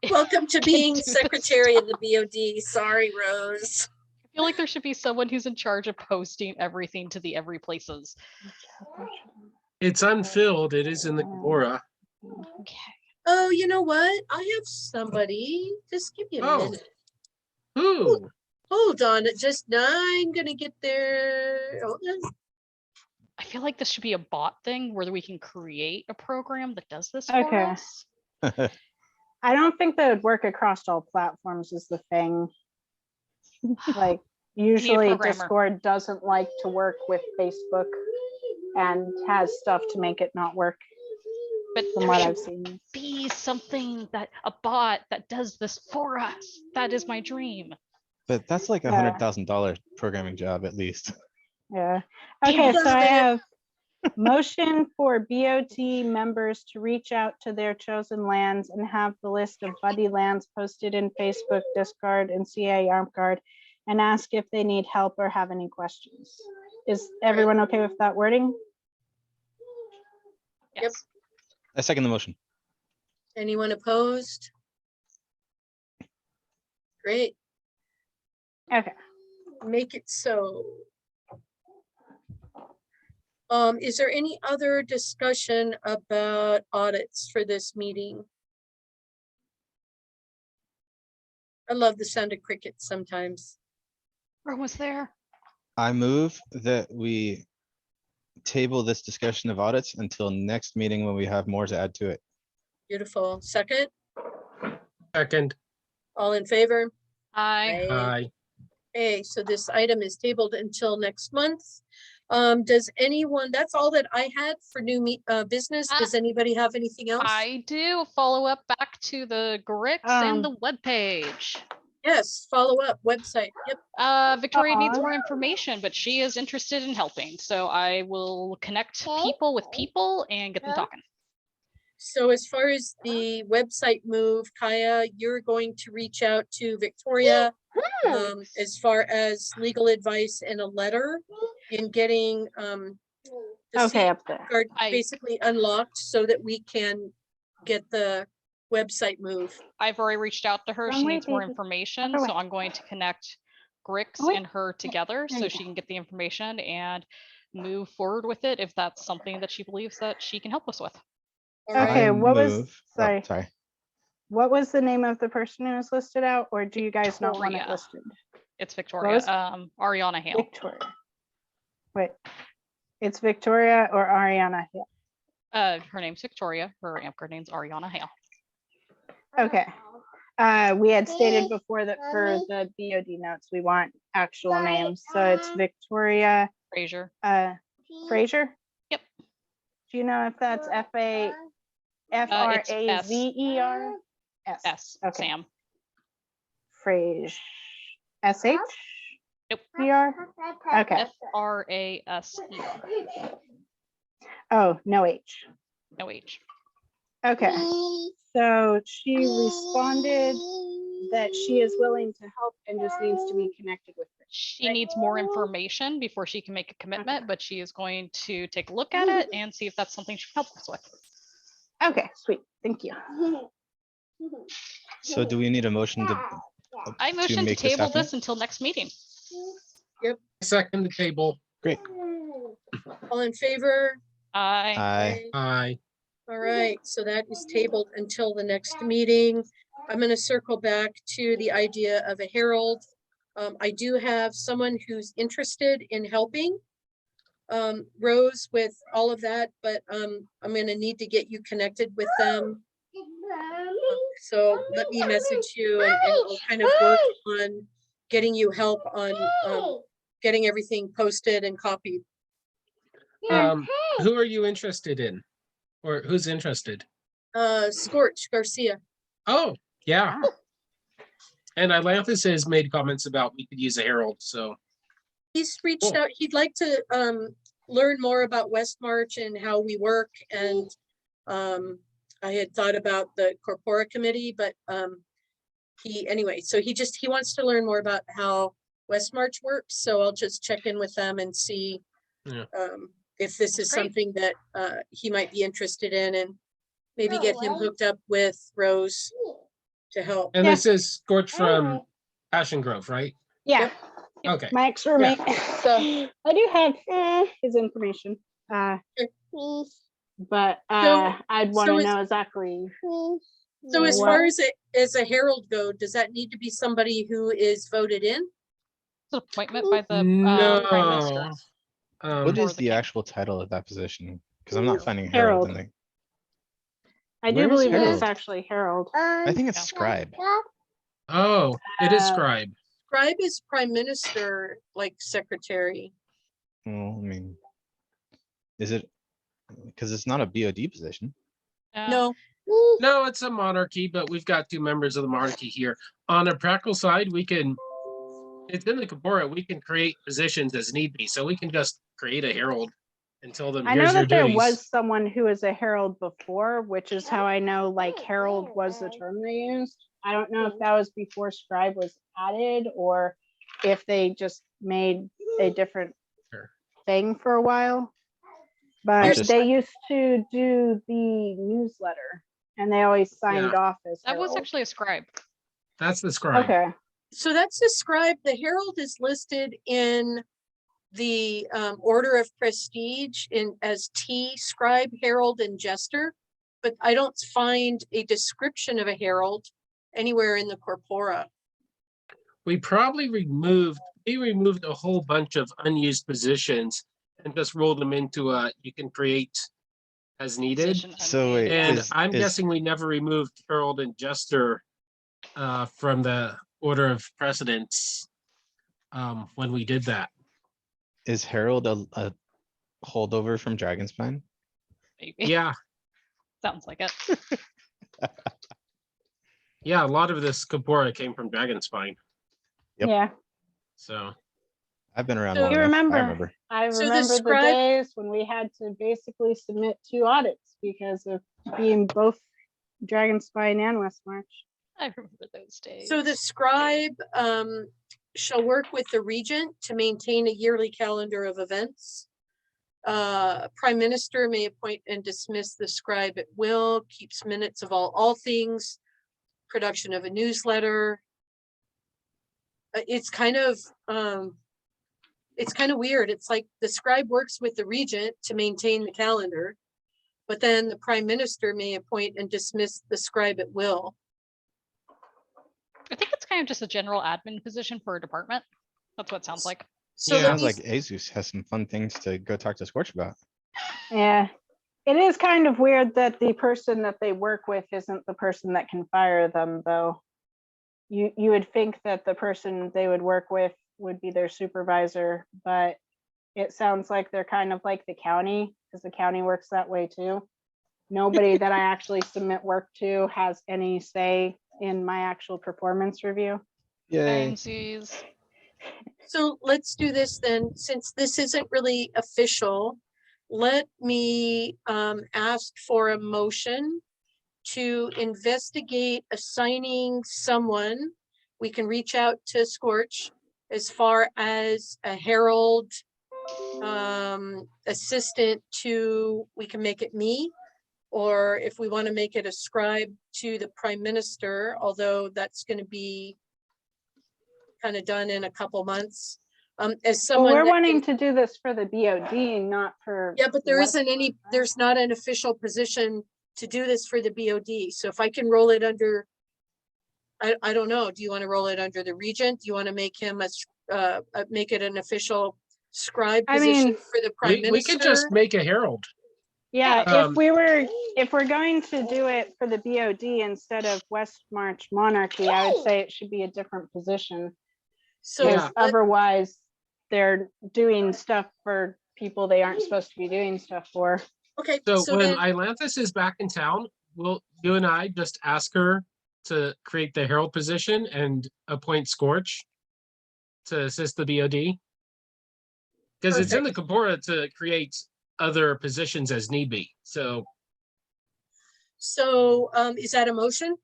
Welcome to can being do this secretary of the BOD. Sorry, Rose. I feel like there should be someone who's in charge of posting everything to the every places. It's unfilled. It is in the Quora. Okay. Oh, you know what? I have somebody. Just give me a Oh. minute. Who? Hold on. I'm gonna get there. Hold on. I feel like this should be a bot thing where we can create a program that does this for Okay. us. I don't think that would work across all platforms is the thing. Like usually programmer. Discord doesn't like to work with Facebook and has stuff to make it not work But from there what should I've seen. be something that a bot that does this for us. That is my dream. But that's like Yeah. $100,000 programming job at least. Yeah. Damn Okay, it. so I have motion for BOT members to reach out to their chosen lands and have the list of buddy lands posted in Facebook, Discord, and CA Amcard, and ask if they need help or have any questions. Is everyone okay with that wording? Yes. I second the motion. Anyone opposed? Great. Okay. Make it so. Is there any other discussion about audits for this meeting? I love the sound of crickets sometimes. We're almost there. I move that we table this discussion of audits until next meeting when we have more to add to it. Beautiful. Second, Second. all in favor? I Aye. Okay, so this item is tabled until next month. Does anyone, that's all that I had for new business. Does anybody have anything else? I do follow up back to the Grix and the webpage. Yes, follow up website. Yep. Victoria needs Aw. more information, but she is interested in helping. So I will connect people with people and get them talking. So as far as the website move, Kaya, you're going to reach out to Victoria as far as legal advice and a letter in getting the Okay, CA up there. card I- basically unlocked so that we can get the website move. I've already reached out to her. Wrong She way, needs more baby. information. Other So way. I'm going to connect Grix Oh, and her together There so you she go. can get the information and move forward with it if that's something that she believes that she can help us with. All right. Okay, I what was- move- oh, sorry. sorry. what was the name of the person who was listed out, or do you guys not want it Victoria. listed? It's Victoria. was- Ariana Hale. Victoria. Wait, it's Victoria or Ariana Hill? Her name's Victoria. Her AMP name's Ariana Hale. Okay. We had stated before that for the BOD notes, we want actual names. So it's Victoria Fraser. Fraser? Yep. Do you know if that's Frazer? S. Okay. Sam. Fraser. SH? Nope. ER? Okay. FRASER. Oh, no H. No H. Okay. So she responded that she is willing to help and just needs to be connected with her. She needs more information before she can make a commitment, but she is going to take a look at it and see if that's something she can help us with. Okay, sweet. Thank you. So do we need a motion to? I motion to make this table happen? this until next meeting. Second the table. Great. All in favor? I Aye. All right, so that is tabled until the next meeting. I'm gonna circle back to the idea of a herald. I do have someone who's interested in helping Rose with all of that, but I'm gonna need to get you connected with them. So let me message you and we'll kind of work on getting you help on getting everything posted and copied. Who are you interested in? Or who's interested? Scorch Garcia. Oh, yeah. And Atlantis has made comments about we could use a herald, so He's reached Cool. out, he'd like to learn more about West March and how we work, and I had thought about the Corpora committee, but anyway, so he wants to learn more about how West March works, so I'll just check in with them and see Yeah. if this That's is great. something that he might be interested in, and maybe get him hooked up with Rose to help. and Yeah. this is Scorch from Passion Grove, right? Yeah, Okay. my ex-roommate. So I do have his information. But I'd want so to is- know exactly. So as what- far as a herald go, does that need to be somebody who is voted in? It's an appointment by the No. Prime Minister. What Or is the the king. actual title of that position? Because I'm not finding Herald. Herald in the. I do Where is believe it is Herald? actually Harold. I think it's Yeah. Scribe. Oh, it is Uh, Scribe. Scribe is prime minister, like secretary. Well, I mean, is it? Because it's not a BOD position. No, No, it's a monarchy, but we've got two members of the monarchy here. On a practical side, it's in the Corpora, we can create positions as need be, so we can just create a herald and tell them, I know here's your that there duties. was someone who was a herald before, which is how I know like herald was the term they used. I don't know if that was before scribe was added or if they just made a different Sure. thing for a while. But just- they used to do the newsletter and they always signed off as That was herald. actually a scribe. That's the scribe. Okay, so that's the scribe. The herald is listed in the order of prestige as T, scribe, herald, and jester. But I don't find a description of a herald anywhere in the corpora. We removed a whole bunch of unused positions and just rolled them into you can create as needed. Position So unnamed. wait, And is- I'm is- guessing we never removed herald and jester from the order of precedence when we did that. Is Herald a holdover from Dragonspine? Maybe. Yeah, Sounds like it. yeah, a lot of this Corpora came from Dragonspine, Yep. yeah. so I've been around So long you enough. remember. I remember. I So the remember the scribe- days when we had to basically submit 2 audits because of being both Dragonspine and West March. I remember those days. So the scribe shall work with the regent to maintain a yearly calendar of events. Prime Minister may appoint and dismiss the scribe at will, keeps minutes of all things, production of a newsletter. It's kind of weird. It's like the scribe works with the regent to maintain the calendar, but then the Prime Minister may appoint and dismiss the scribe at will. I think it's kind of just a general admin position for a department. That's what it sounds like. So Yeah. let Sounds me, like Asus has some fun things to go talk to Scorch about. Yeah. It is kind of weird that the person that they work with isn't the person that can fire them, though. You would think that the person they would work with would be their supervisor, but it sounds like they're kind of like the county, because the county works that way too. Nobody that I actually submit work to has any say in my actual performance review. Yay. Fancies. so let's do this then, since this isn't really official. Let me ask for a motion to investigate assigning someone. We can reach out to Scorch as far as a herald assistant to, we can make it me, or if we want to make it a scribe to the prime minister, although that's going to be kind of done in a couple months. As Well, someone we're that wanting can- to do this for the BOD, not for. yeah, but there what- isn't any, there's not an official position to do this for the BOD. So if I can roll it under, I don't know, do you want to roll it under the regent? Do you want to make him make it an official scribe I position mean, for the prime We minister? could just make a herald. Yeah, Um, if we're going to do it for the BOD instead of West March Monarchy, I would say it should be a different position. So Yeah. Because otherwise they're doing stuff for people they aren't supposed to be doing stuff for. okay, So so when then, Ilanthus is back in town, will you and I just ask her to create the herald position and appoint Scorch to assist the BOD? Because it's in the Capora to create other positions as need be. So is that a motion?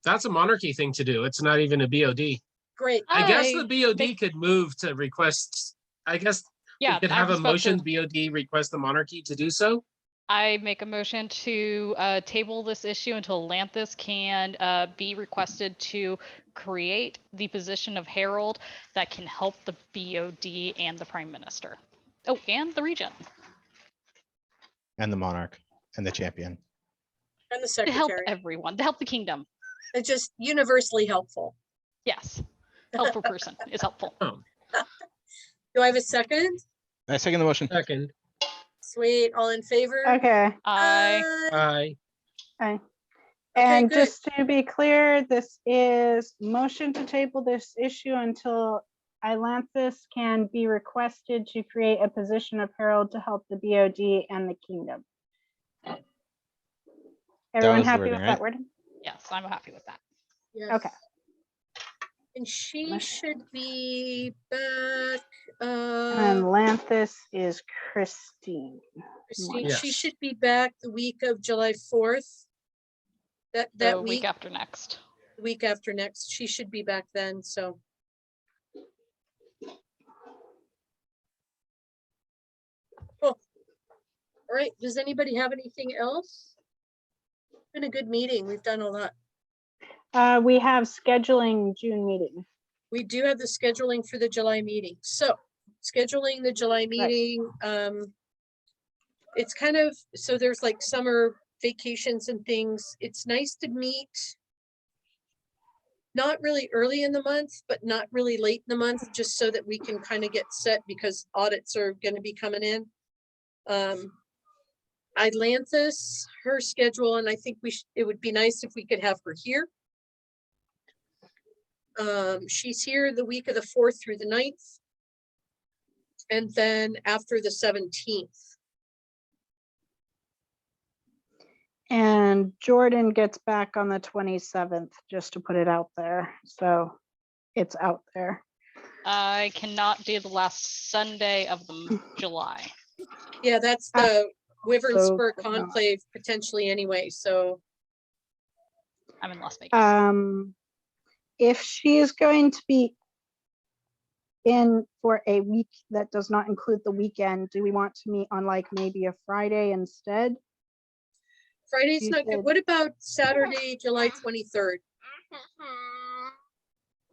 that's a monarchy thing to do. It's not even a BOD. Great. I guess the I BOD make- could move to request. I guess Yeah, we could I have a was about motion to- BOD request the monarchy to do so. I make a motion to table this issue until Lanthus can be requested to create the position of herald that can help the BOD and the prime minister. Oh, and the regent. And the monarch and the champion. And the To help secretary. everyone, to help the kingdom. It's just universally helpful. Yes. Helpful person is helpful. Do I have a second? I second the motion. Second, Sweet, all in favor? Okay. I Aye. I And good. just to be clear, this is motion to table this issue until Ilanthus can be requested to create a position of herald to help the BOD and the kingdom. Everyone was the happy wording, with right? that word? yes, I'm happy with that. Yes. Okay. And she should be back, And Lanthus is Christine. she Yes. should be back the week of July 4th. That The week, week after next. the week after next, she should be back then, so. Cool. All right, does anybody have anything else? Been a good meeting, we've done a lot. We have scheduling June meeting. We do have the scheduling for the July meeting, so scheduling the July meeting, it's kind of, so there's like summer vacations and things. It's nice to meet not really early in the month, but not really late in the month, just so that we can kind of get set because audits are going to be coming in. Ilanthus, her schedule, and I think it would be nice if we could have her here. She's here the week of the 4th through the 9th. And then after the 17th. And Jordan gets back on the 27th, just to put it out there. So it's out there. I cannot do the last Sunday of the July. Yeah, that's the Wyvern so Spur could not. conclave potentially anyway, so. I'm in Las Vegas. If she is going to be in for a week that does not include the weekend, do we want to meet on like maybe a Friday instead? Friday's You not good. said- What about Saturday, July 23rd?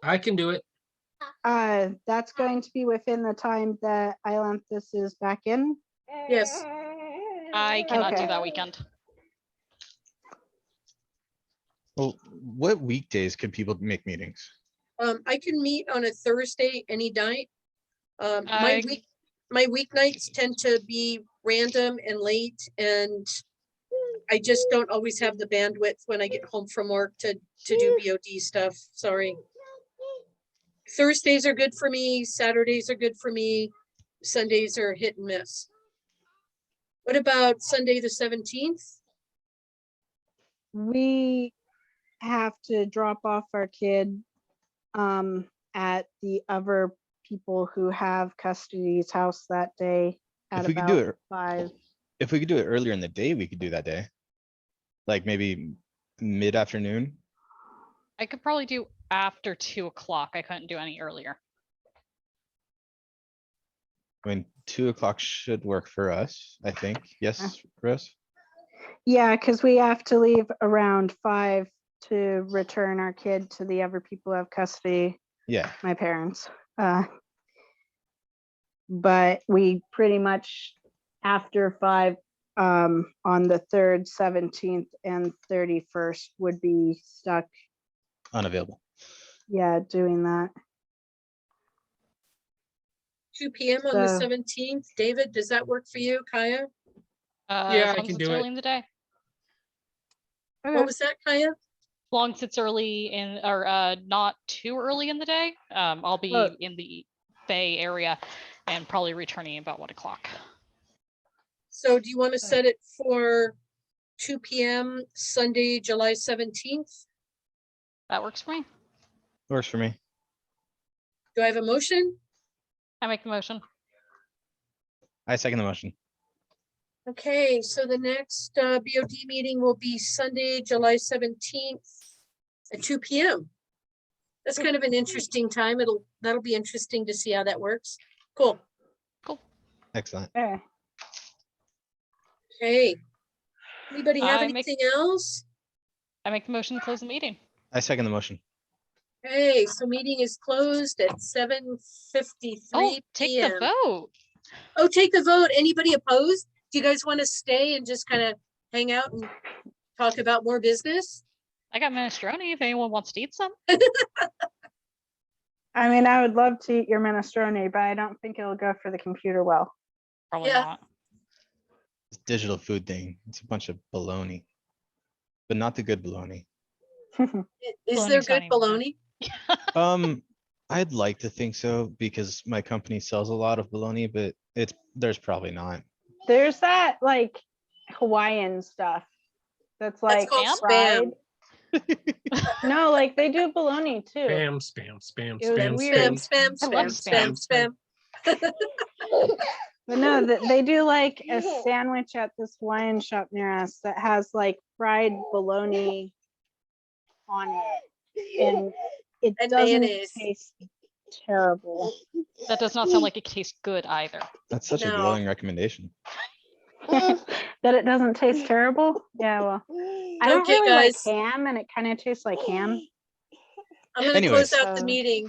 I can do it. That's going to be within the time that Ilanthus is back in. Yes. I cannot do okay. that weekend. Well, what weekdays could people make meetings? I can meet on a Thursday any night. I- My weeknights tend to be random and late, and I just don't always have the bandwidth when I get home from work to do BOD stuff. Sorry. Thursdays are good for me. Saturdays are good for me. Sundays are hit and miss. What about Sunday, the 17th? We have to drop off our kid at the other people who have custody's house that day at If we could do about it, 5. if we could do it earlier in the day, we could do that day. Like maybe mid-afternoon. I could probably do after 2 o'clock. I couldn't do any earlier. I mean, 2 o'clock should work for us, I think. Yes, Russ? Yeah, because we have to leave around 5 to return our kid to the other people who have custody, Yeah, my parents. But we pretty much after 5 on the 3rd, 17th, and 31st would be stuck, unavailable. yeah, doing that. 2 p.m. on the So- 17th. David, does that work for you, Kaya? Yeah, As I long as can it's do early it. in the day. What was that, Kaya? As long as it's early in, or not too early in the day. I'll be Well- in the Bay Area and probably returning about 1 o'clock. So do you want to set it for 2 p.m. Sunday, July 17th? That works for me. Works for me. Do I have a motion? I make the motion. I second the motion. Okay, so the next BOD meeting will be Sunday, July 17th at 2 p.m. That's kind of an interesting time. That'll be interesting to see how that works. Cool. Excellent. Okay. Okay. Anybody have I make- anything else? I make the motion to close the meeting. I second the motion. Okay, so meeting is closed at 7:53 Oh, take p.m. the vote. Oh, take the vote. Anybody opposed? Do you guys want to stay and just kind of hang out and talk about more business? I got minestrone if anyone wants to eat some. I mean, I would love to eat your minestrone, but I don't think it'll go for the computer well. Probably Yeah. not. This digital food thing, it's a bunch of baloney, but not the good baloney. Is there Bologna's not good even good. bologna? I'd like to think so because my company sells a lot of baloney, but there's probably not. There's that like Hawaiian stuff that's like called fried. spam. No, like they do bologna too. Spam, spam, spam, It was spam, weird. Spam, spam, I love spam, spam, spam. But no, they do like a sandwich at this Hawaiian shop near us that has like fried bologna on it, and it And doesn't mayonnaise. taste terrible. That does not sound like it tastes good either. That's such a No. glowing recommendation. That it doesn't taste terrible. Yeah, well, I don't Okay, really guys. like ham, and it kind of tastes like ham. I'm gonna Anyways. close out the meeting.